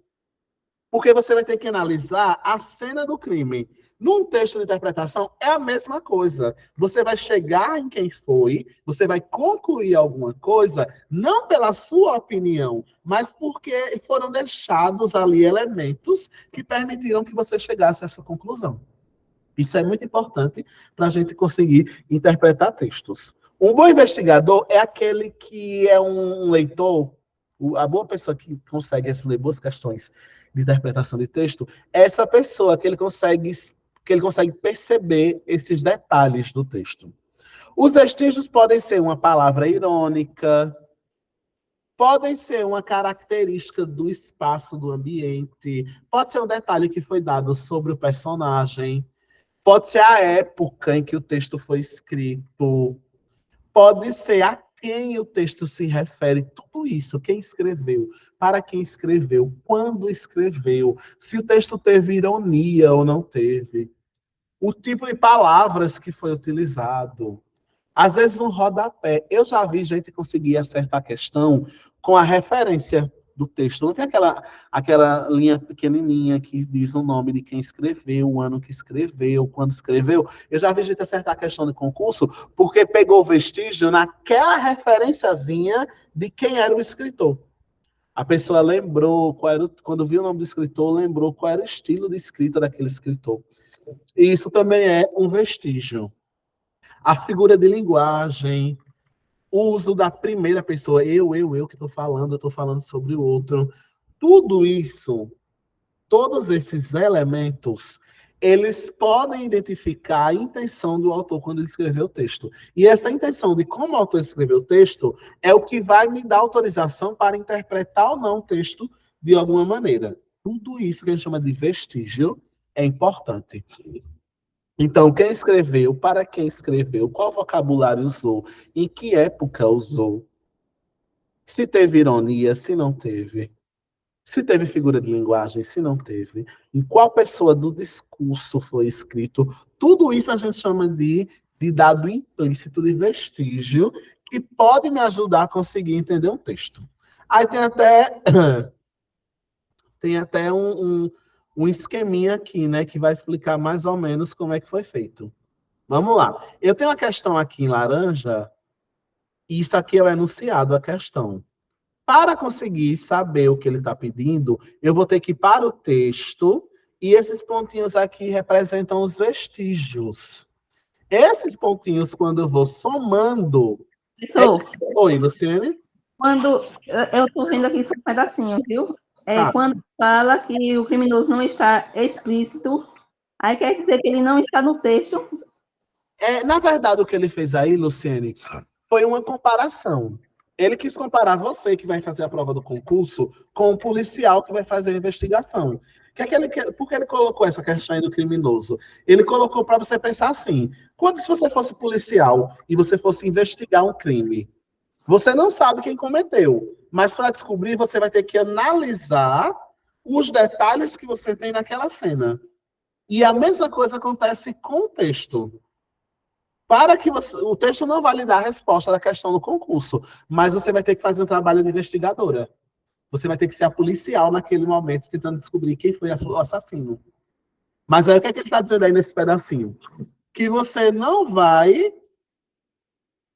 Porque você vai ter que analisar a cena do crime. Num texto de interpretação, é a mesma coisa. Você vai chegar em quem foi, você vai concluir alguma coisa, não pela sua opinião, mas porque foram deixados ali elementos que permitiram que você chegasse a essa conclusão. Isso é muito importante para a gente conseguir interpretar textos. Um bom investigador é aquele que é um leitor, a boa pessoa que consegue responder boas questões de interpretação de texto, é essa pessoa que ele consegue perceber esses detalhes do texto. Os vestígios podem ser uma palavra irônica, podem ser uma característica do espaço, do ambiente, pode ser um detalhe que foi dado sobre o personagem, pode ser a época em que o texto foi escrito, pode ser a quem o texto se refere, tudo isso, quem escreveu, para quem escreveu, quando escreveu, se o texto teve ironia ou não teve, o tipo de palavras que foi utilizado, às vezes um rodapé. Eu já vi gente conseguir acertar a questão com a referência do texto. Não tem aquela linha pequenininha que diz o nome de quem escreveu, o ano que escreveu, quando escreveu. Eu já vi gente acertar a questão de concurso porque pegou o vestígio naquela referenciazinha de quem era o escritor. A pessoa lembrou, quando viu o nome do escritor, lembrou qual era o estilo de escrita daquele escritor. E isso também é um vestígio. A figura de linguagem, o uso da primeira pessoa, eu que estou falando, eu estou falando sobre o outro. Tudo isso, todos esses elementos, eles podem identificar a intenção do autor quando ele escreveu o texto. E essa intenção de como o autor escreveu o texto é o que vai me dar autorização para interpretar ou não o texto de alguma maneira. Tudo isso que a gente chama de vestígio é importante. Então, quem escreveu, para quem escreveu, qual vocabulário usou, em que época usou, se teve ironia, se não teve, se teve figura de linguagem, se não teve, em qual pessoa do discurso foi escrito, tudo isso a gente chama de dado implícito, de vestígio, que pode me ajudar a conseguir entender um texto. Aí tem até um esqueminha aqui, né, que vai explicar mais ou menos como é que foi feito. Vamos lá. Eu tenho uma questão aqui em laranja, e isso aqui é o enunciado, a questão. Para conseguir saber o que ele está pedindo, eu vou ter que ir para o texto, e esses pontinhos aqui representam os vestígios. Esses pontinhos, quando eu vou somando... Oi, Luciane? Quando eu estou vendo aqui só um pedacinho, viu? Quando fala que o criminoso não está explícito, aí quer dizer que ele não está no texto. Na verdade, o que ele fez aí, Luciane, foi uma comparação. Ele quis comparar você, que vai fazer a prova do concurso, com o policial que vai fazer a investigação. Por que ele colocou essa questão aí do criminoso? Ele colocou para você pensar assim, se você fosse policial e você fosse investigar um crime, você não sabe quem cometeu, mas para descobrir, você vai ter que analisar os detalhes que você tem naquela cena. E a mesma coisa acontece com o texto. O texto não vai lhe dar a resposta da questão do concurso, mas você vai ter que fazer um trabalho de investigadora. Você vai ter que ser a policial naquele momento, tentando descobrir quem foi o assassino. Mas aí o que é que ele está dizendo aí nesse pedacinho? Que você não vai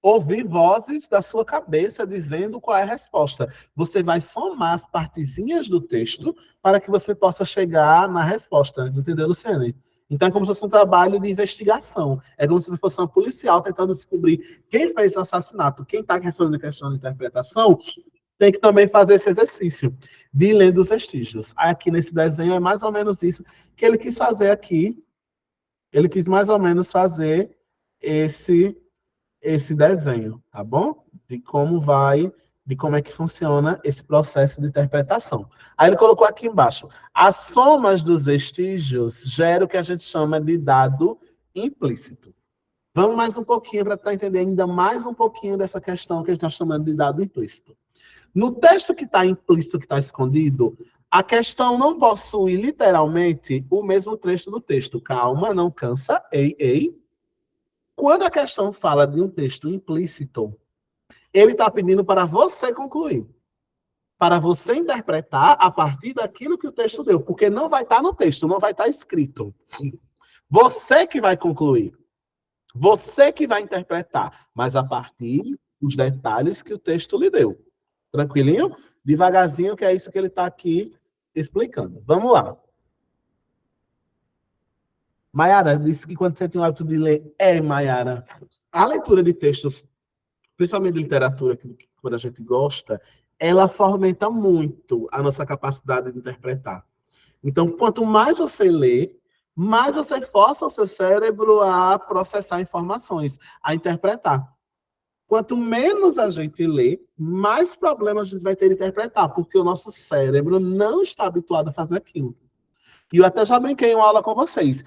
ouvir vozes da sua cabeça dizendo qual é a resposta. Você vai somar as partezinhas do texto para que você possa chegar na resposta. Entendeu, Luciane? Então é como se fosse um trabalho de investigação. É como se você fosse uma policial tentando descobrir quem fez o assassinato. Quem está respondendo a questão de interpretação tem que também fazer esse exercício de lendo os vestígios. Aqui nesse desenho é mais ou menos isso que ele quis fazer aqui. Ele quis mais ou menos fazer esse desenho, tá bom? De como é que funciona esse processo de interpretação. Aí ele colocou aqui embaixo, as somas dos vestígios geram o que a gente chama de dado implícito. Vamos mais um pouquinho para tentar entender ainda mais um pouquinho dessa questão que a gente está chamando de dado implícito. No texto que está implícito, que está escondido, a questão não possui literalmente o mesmo trecho do texto. Calma, não cansa, ei. Quando a questão fala de um texto implícito, ele está pedindo para você concluir, para você interpretar a partir daquilo que o texto deu, porque não vai estar no texto, não vai estar escrito. Você que vai concluir, você que vai interpretar, mas a partir dos detalhes que o texto lhe deu. Tranquilinho? Devagarzinho, que é isso que ele está aqui explicando. Vamos lá. Maiara disse que quando você tem o hábito de ler, Maiara, a leitura de textos, principalmente de literatura, que quando a gente gosta, ela fomenta muito a nossa capacidade de interpretar. Então, quanto mais você lê, mais você força o seu cérebro a processar informações, a interpretar. Quanto menos a gente lê, mais problemas a gente vai ter de interpretar, porque o nosso cérebro não está habituado a fazer aquilo. E eu até já brinquei em uma aula com vocês.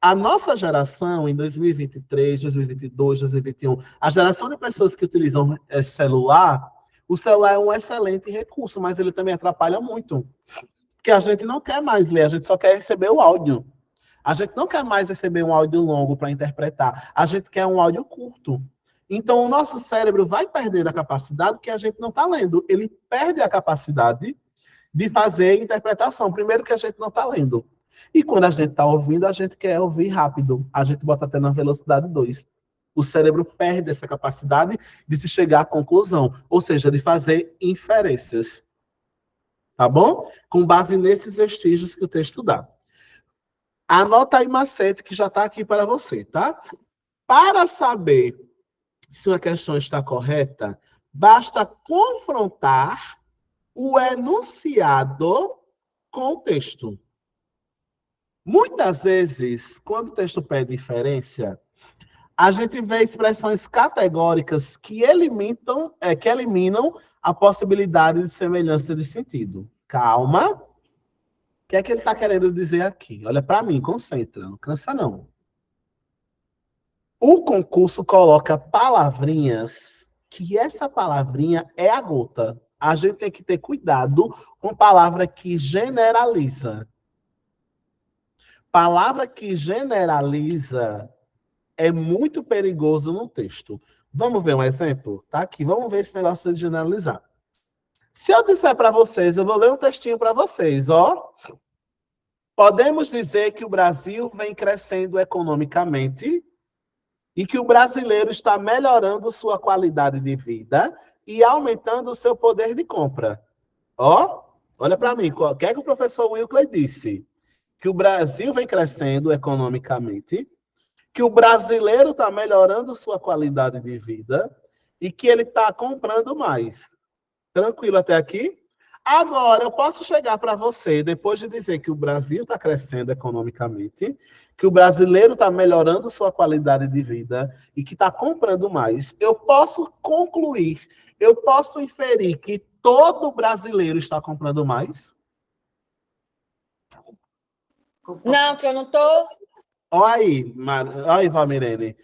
A nossa geração, em 2023, 2022, 2021, a geração de pessoas que utilizam celular, o celular é um excelente recurso, mas ele também atrapalha muito. Porque a gente não quer mais ler, a gente só quer receber o áudio. A gente não quer mais receber um áudio longo para interpretar. A gente quer um áudio curto. Então, o nosso cérebro vai perder a capacidade que a gente não está lendo. Ele perde a capacidade de fazer interpretação. Primeiro que a gente não está lendo. E quando a gente está ouvindo, a gente quer ouvir rápido. A gente bota até na velocidade 2. O cérebro perde essa capacidade de se chegar à conclusão. Ou seja, de fazer inferências. Tá bom? Com base nesses vestígios que o texto dá. Anota aí macete que já está aqui para você, tá? Para saber se uma questão está correta, basta confrontar o enunciado com o texto. Muitas vezes, quando o texto pede inferência, a gente vê expressões categóricas que eliminam a possibilidade de semelhança de sentido. Calma. O que é que ele está querendo dizer aqui? Olha para mim, concentra, não cansa não. O concurso coloca palavrinhas que essa palavrinha é a gota. A gente tem que ter cuidado com palavra que generaliza. Palavra que generaliza é muito perigoso no texto. Vamos ver um exemplo? Tá aqui, vamos ver esse negócio de generalizar. Se eu disser para vocês, eu vou ler um textinho para vocês, ó. Podemos dizer que o Brasil vem crescendo economicamente e que o brasileiro está melhorando sua qualidade de vida e aumentando o seu poder de compra. Ó, olha para mim, o que é que o professor Wilkley disse? Que o Brasil vem crescendo economicamente, que o brasileiro está melhorando sua qualidade de vida e que ele está comprando mais. Tranquilo até aqui? Agora, eu posso chegar para você, depois de dizer que o Brasil está crescendo economicamente, que o brasileiro está melhorando sua qualidade de vida e que está comprando mais, eu posso concluir, eu posso inferir que todo brasileiro está comprando mais? Não, que eu não estou. Olha aí, Valmirene.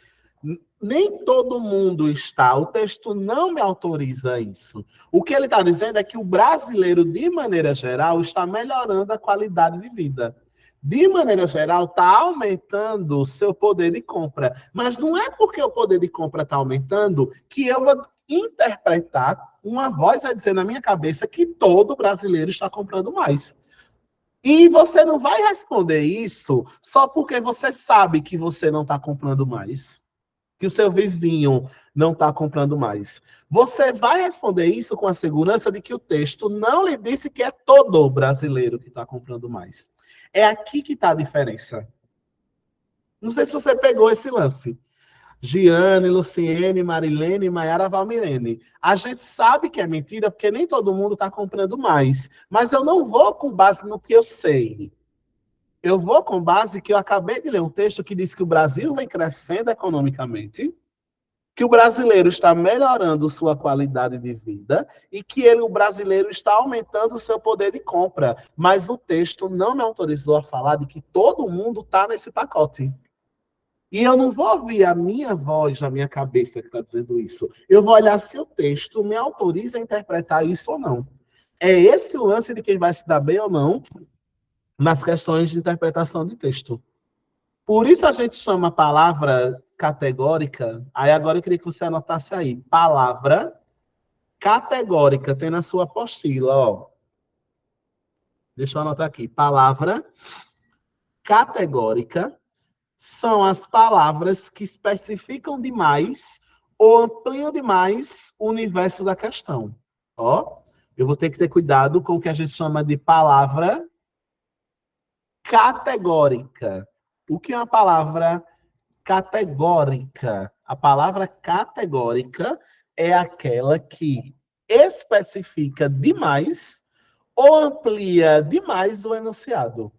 Nem todo mundo está. O texto não me autoriza isso. O que ele está dizendo é que o brasileiro, de maneira geral, está melhorando a qualidade de vida. De maneira geral, está aumentando o seu poder de compra. Mas não é porque o poder de compra está aumentando que eu vou interpretar, uma voz vai dizer na minha cabeça que todo brasileiro está comprando mais. E você não vai responder isso só porque você sabe que você não está comprando mais. Que o seu vizinho não está comprando mais. Você vai responder isso com a segurança de que o texto não lhe disse que é todo brasileiro que está comprando mais. É aqui que está a diferença. Não sei se você pegou esse lance. Giane, Luciene, Marilene, Maiara, Valmirene. A gente sabe que é mentira porque nem todo mundo está comprando mais. Mas eu não vou com base no que eu sei. Eu vou com base que eu acabei de ler um texto que diz que o Brasil vem crescendo economicamente, que o brasileiro está melhorando sua qualidade de vida e que o brasileiro está aumentando o seu poder de compra. Mas o texto não me autorizou a falar de que todo mundo está nesse pacote. E eu não vou ouvir a minha voz na minha cabeça que está dizendo isso. Eu vou olhar se o texto me autoriza a interpretar isso ou não. É esse o lance de quem vai se dar bem ou não nas questões de interpretação de texto. Por isso a gente chama a palavra categórica, aí agora eu queria que você anotasse aí. Palavra categórica, tem na sua apostila, ó. Deixa eu anotar aqui. Palavra categórica são as palavras que especificam demais ou ampliam demais o universo da questão. Ó, eu vou ter que ter cuidado com o que a gente chama de palavra categórica. O que é uma palavra categórica? A palavra categórica é aquela que especifica demais ou amplia demais o enunciado.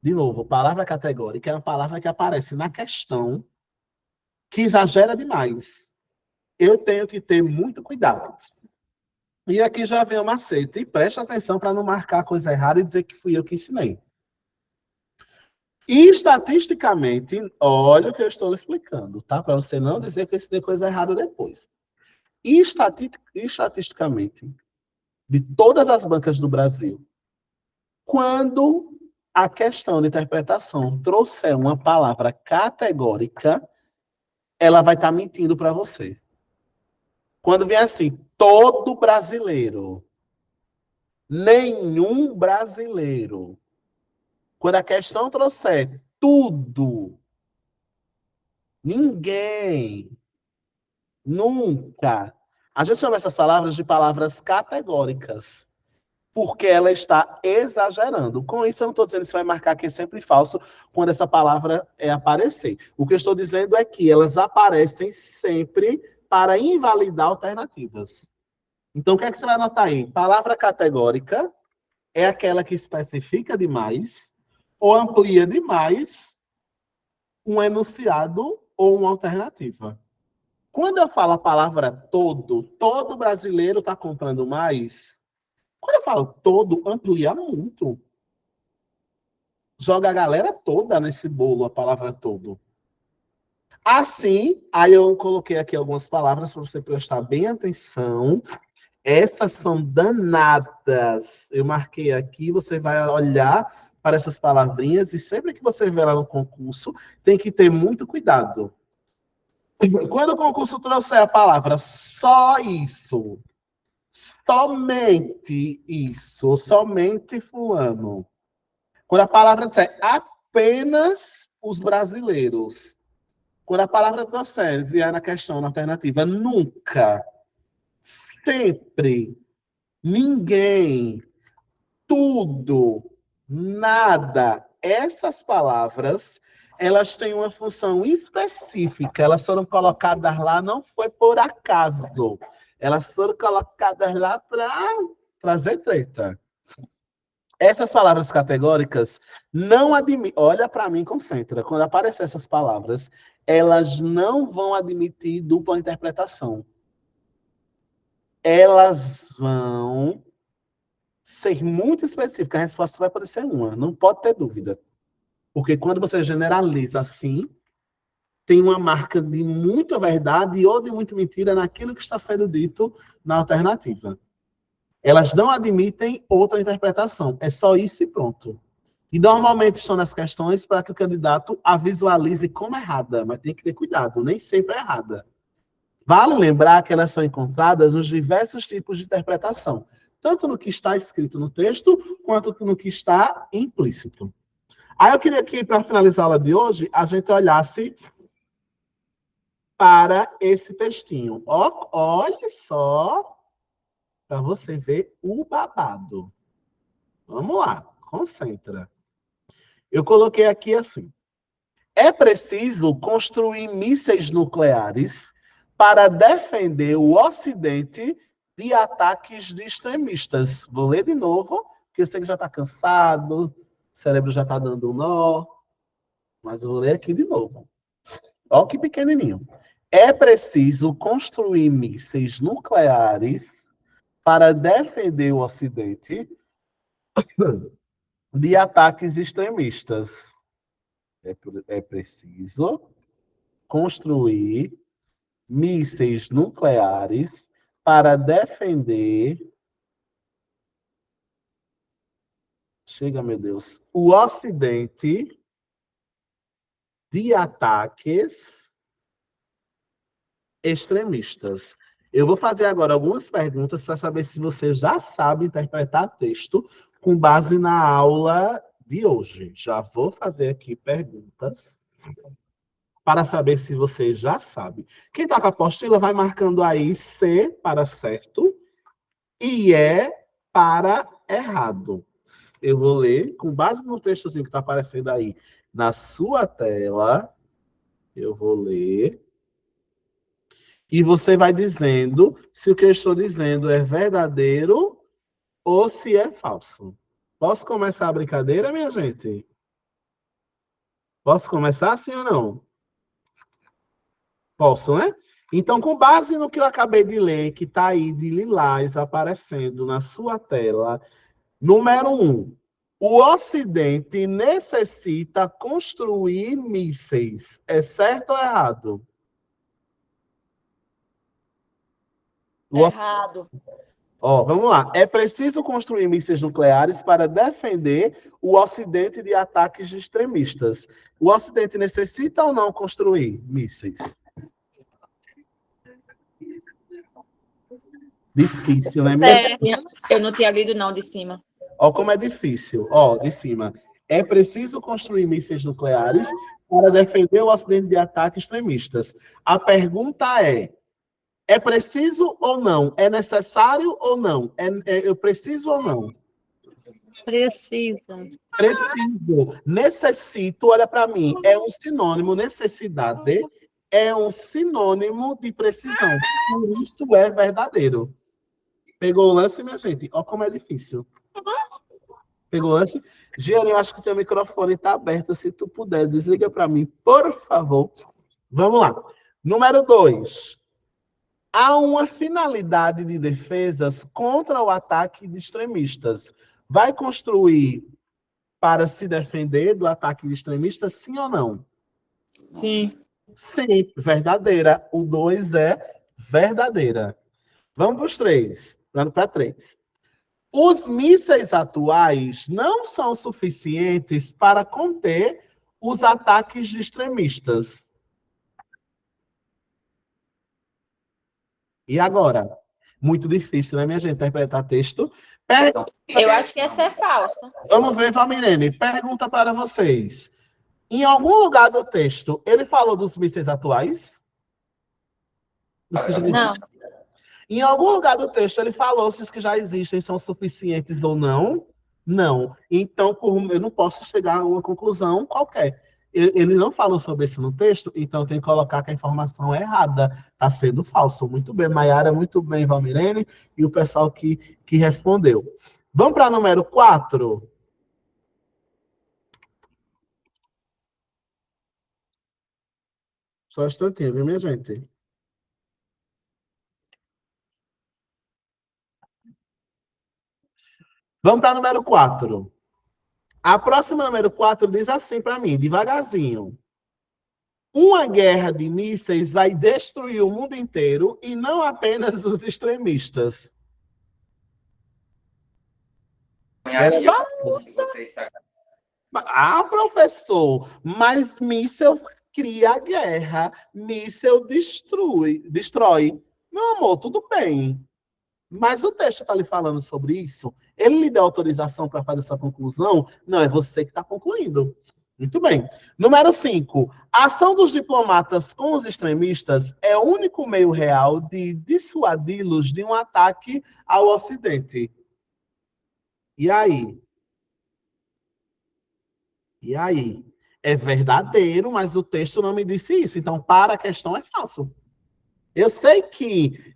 De novo, palavra categórica é uma palavra que aparece na questão que exagera demais. Eu tenho que ter muito cuidado. E aqui já vem o macete. E preste atenção para não marcar coisa errada e dizer que fui eu que ensinei. E estatisticamente, olha o que eu estou lhe explicando, tá? Para você não dizer que eu ensinei coisa errada depois. E estatisticamente, de todas as bancas do Brasil, quando a questão de interpretação trouxer uma palavra categórica, ela vai estar mentindo para você. Quando vem assim, todo brasileiro, nenhum brasileiro, quando a questão trouxer tudo, ninguém, nunca, a gente chama essas palavras de palavras categóricas, porque ela está exagerando. Com isso, eu não estou dizendo que você vai marcar que é sempre falso quando essa palavra aparecer. O que eu estou dizendo é que elas aparecem sempre para invalidar alternativas. Então, o que é que você vai anotar aí? Palavra categórica é aquela que especifica demais ou amplia demais um enunciado ou uma alternativa. Quando eu falo a palavra todo brasileiro está comprando mais. Quando eu falo todo, amplia muito. Joga a galera toda nesse bolo, a palavra todo. Assim, aí eu coloquei aqui algumas palavras para você prestar bem atenção. Essas são danadas. Eu marquei aqui, você vai olhar para essas palavrinhas e sempre que você ver lá no concurso, tem que ter muito cuidado. Quando o concurso trouxer a palavra só isso, somente isso, somente fulano. Quando a palavra disser apenas os brasileiros. Quando a palavra trouxer, vier na questão, na alternativa, nunca, sempre, ninguém, tudo, nada. Essas palavras, elas têm uma função específica. Elas foram colocadas lá, não foi por acaso. Elas foram colocadas lá para trazer treta. Essas palavras categóricas não admitem. Olha para mim, concentra. Quando aparecer essas palavras, elas não vão admitir dupla interpretação. Elas vão ser muito específicas. A resposta vai poder ser uma. Não pode ter dúvida. Porque quando você generaliza assim, tem uma marca de muita verdade ou de muita mentira naquilo que está sendo dito na alternativa. Elas não admitem outra interpretação. É só isso e pronto. E normalmente estão nas questões para que o candidato a visualize como errada, mas tem que ter cuidado, nem sempre é errada. Vale lembrar que elas são encontradas nos diversos tipos de interpretação, tanto no que está escrito no texto, quanto no que está implícito. Aí eu queria que, para finalizar a aula de hoje, a gente olhasse para esse textinho. Olha só, para você ver o babado. Vamos lá, concentra. Eu coloquei aqui assim. É preciso construir mísseis nucleares para defender o Ocidente de ataques de extremistas. Vou ler de novo, porque eu sei que já está cansado, o cérebro já está dando um nó, mas eu vou ler aqui de novo. Olha que pequenininho. É preciso construir mísseis nucleares para defender o Ocidente de ataques extremistas. É preciso construir mísseis nucleares para defender. Chega, meu Deus. O Ocidente de ataques extremistas. Eu vou fazer agora algumas perguntas para saber se você já sabe interpretar texto com base na aula de hoje. Já vou fazer aqui perguntas para saber se você já sabe. Quem está com a apostila vai marcando aí C para certo e E para errado. Eu vou ler com base no textozinho que está aparecendo aí na sua tela. Eu vou ler. E você vai dizendo se o que eu estou dizendo é verdadeiro ou se é falso. Posso começar a brincadeira, minha gente? Posso começar, sim ou não? Posso, né? Então, com base no que eu acabei de ler, que está aí de lilás aparecendo na sua tela, número 1. O Ocidente necessita construir mísseis. É certo ou errado? Errado. Ó, vamos lá. É preciso construir mísseis nucleares para defender o Ocidente de ataques extremistas. O Ocidente necessita ou não construir mísseis? Difícil, né? Eu não tinha lido, não, de cima. Ó, como é difícil. Ó, de cima. É preciso construir mísseis nucleares para defender o Ocidente de ataques extremistas. A pergunta é preciso ou não? É necessário ou não? Eu preciso ou não? Precisa. Preciso. Necessito, olha para mim, é um sinônimo, necessidade é um sinônimo de precisão. Isso é verdadeiro. Pegou o lance, minha gente? Olha como é difícil. Pegou o lance? Giane, eu acho que o teu microfone está aberto. Se tu puder, desliga para mim, por favor. Vamos lá. Número 2. Há uma finalidade de defesas contra o ataque de extremistas. Vai construir para se defender do ataque de extremistas, sim ou não? Sim. Sim, verdadeira. O 2 é verdadeira. Vamos para os 3. Para 3. Os mísseis atuais não são suficientes para conter os ataques de extremistas. E agora? Muito difícil, né, minha gente, interpretar texto. Eu acho que essa é falsa. Vamos ver, Valmirene. Pergunta para vocês. Em algum lugar do texto, ele falou dos mísseis atuais? Não. Em algum lugar do texto, ele falou se os que já existem são suficientes ou não? Não. Então, eu não posso chegar a uma conclusão qualquer. Ele não falou sobre isso no texto, então tem que colocar que a informação é errada. Está sendo falso. Muito bem, Maiara, muito bem, Valmirene, e o pessoal que respondeu. Vamos para número 4. Só um instantinho, viu, minha gente? Vamos para número 4. A próxima número 4 diz assim para mim, devagarzinho. Uma guerra de mísseis vai destruir o mundo inteiro e não apenas os extremistas. Ah, professor, mas míssel cria guerra, míssel destrói. Meu amor, tudo bem. Mas o texto está lhe falando sobre isso? Ele lhe deu autorização para fazer essa conclusão? Não, é você que está concluindo. Muito bem. Número 5. A ação dos diplomatas com os extremistas é o único meio real de dissuadi-los de um ataque ao Ocidente. E aí? E aí? É verdadeiro, mas o texto não me disse isso. Então, para a questão é falso. Eu sei que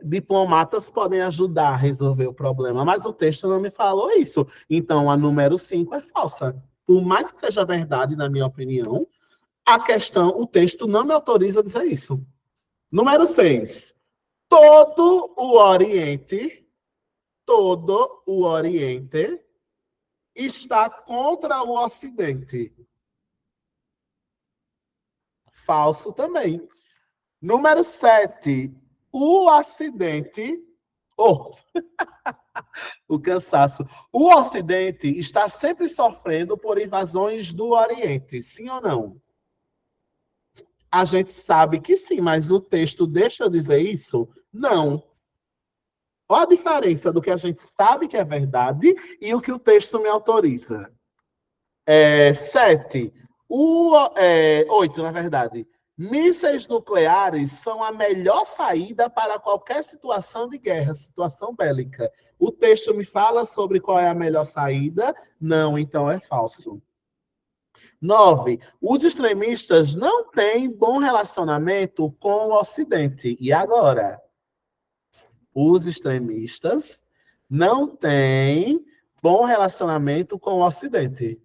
diplomatas podem ajudar a resolver o problema, mas o texto não me falou isso. Então, a número 5 é falsa. Por mais que seja verdade, na minha opinião, o texto não me autoriza a dizer isso. Número 6. Todo o Oriente está contra o Ocidente. Falso também. Número 7. O Ocidente... o cansaço. O Ocidente está sempre sofrendo por invasões do Oriente, sim ou não? A gente sabe que sim, mas o texto deixa eu dizer isso? Não. Olha a diferença do que a gente sabe que é verdade e o que o texto me autoriza. 7. 8, na verdade. Mísseis nucleares são a melhor saída para qualquer situação de guerra, situação bélica. O texto me fala sobre qual é a melhor saída? Não, então é falso. 9. Os extremistas não têm bom relacionamento com o Ocidente. E agora? Os extremistas não têm bom relacionamento com o Ocidente.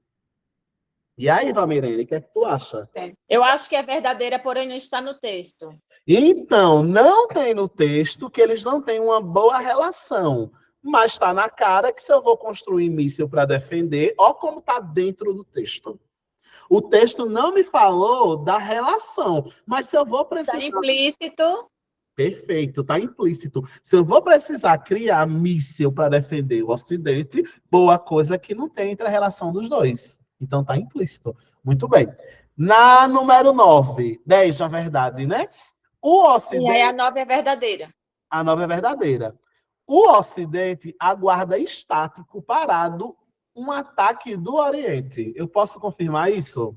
E aí, Valmirene, o que é que tu acha? Eu acho que é verdadeira, porém não está no texto. Então, não tem no texto que eles não têm uma boa relação. Mas está na cara que se eu vou construir míssil para defender, ó como está dentro do texto. O texto não me falou da relação, mas se eu vou precisar... Está implícito. Perfeito, está implícito. Se eu vou precisar criar míssil para defender o Ocidente, boa coisa que não tem entre a relação dos dois. Então está implícito. Muito bem. Na número 9, 10, na verdade, né? O Ocidente... E aí a 9 é verdadeira. A 9 é verdadeira. O Ocidente aguarda estático, parado, um ataque do Oriente. Eu posso confirmar isso?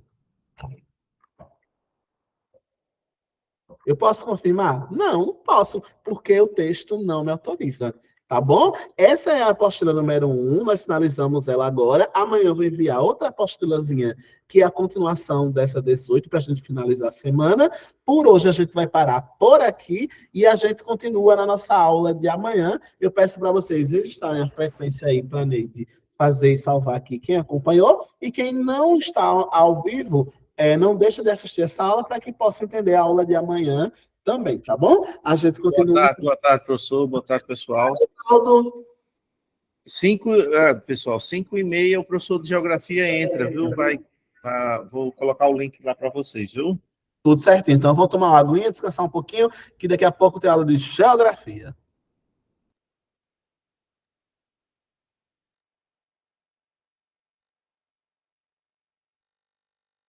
Eu posso confirmar? Não posso, porque o texto não me autoriza. Tá bom? Essa é a apostila número 1, nós finalizamos ela agora. Amanhã eu vou enviar outra apostilazinha, que é a continuação dessa 18, para a gente finalizar a semana. Por hoje a gente vai parar por aqui e a gente continua na nossa aula de amanhã. Eu peço para vocês registrarem a frequência aí para Neide fazer e salvar aqui quem acompanhou. E quem não está ao vivo, não deixa de assistir essa aula para que possa entender a aula de amanhã também, tá bom? A gente continua. Boa tarde, professor. Boa tarde, pessoal. Pessoal, 5h30 o professor de geografia entra, viu? Vou colocar o link lá para vocês, viu? Tudo certinho. Então, eu vou tomar uma aguinha, descansar um pouquinho, que daqui a pouco tem aula de geografia.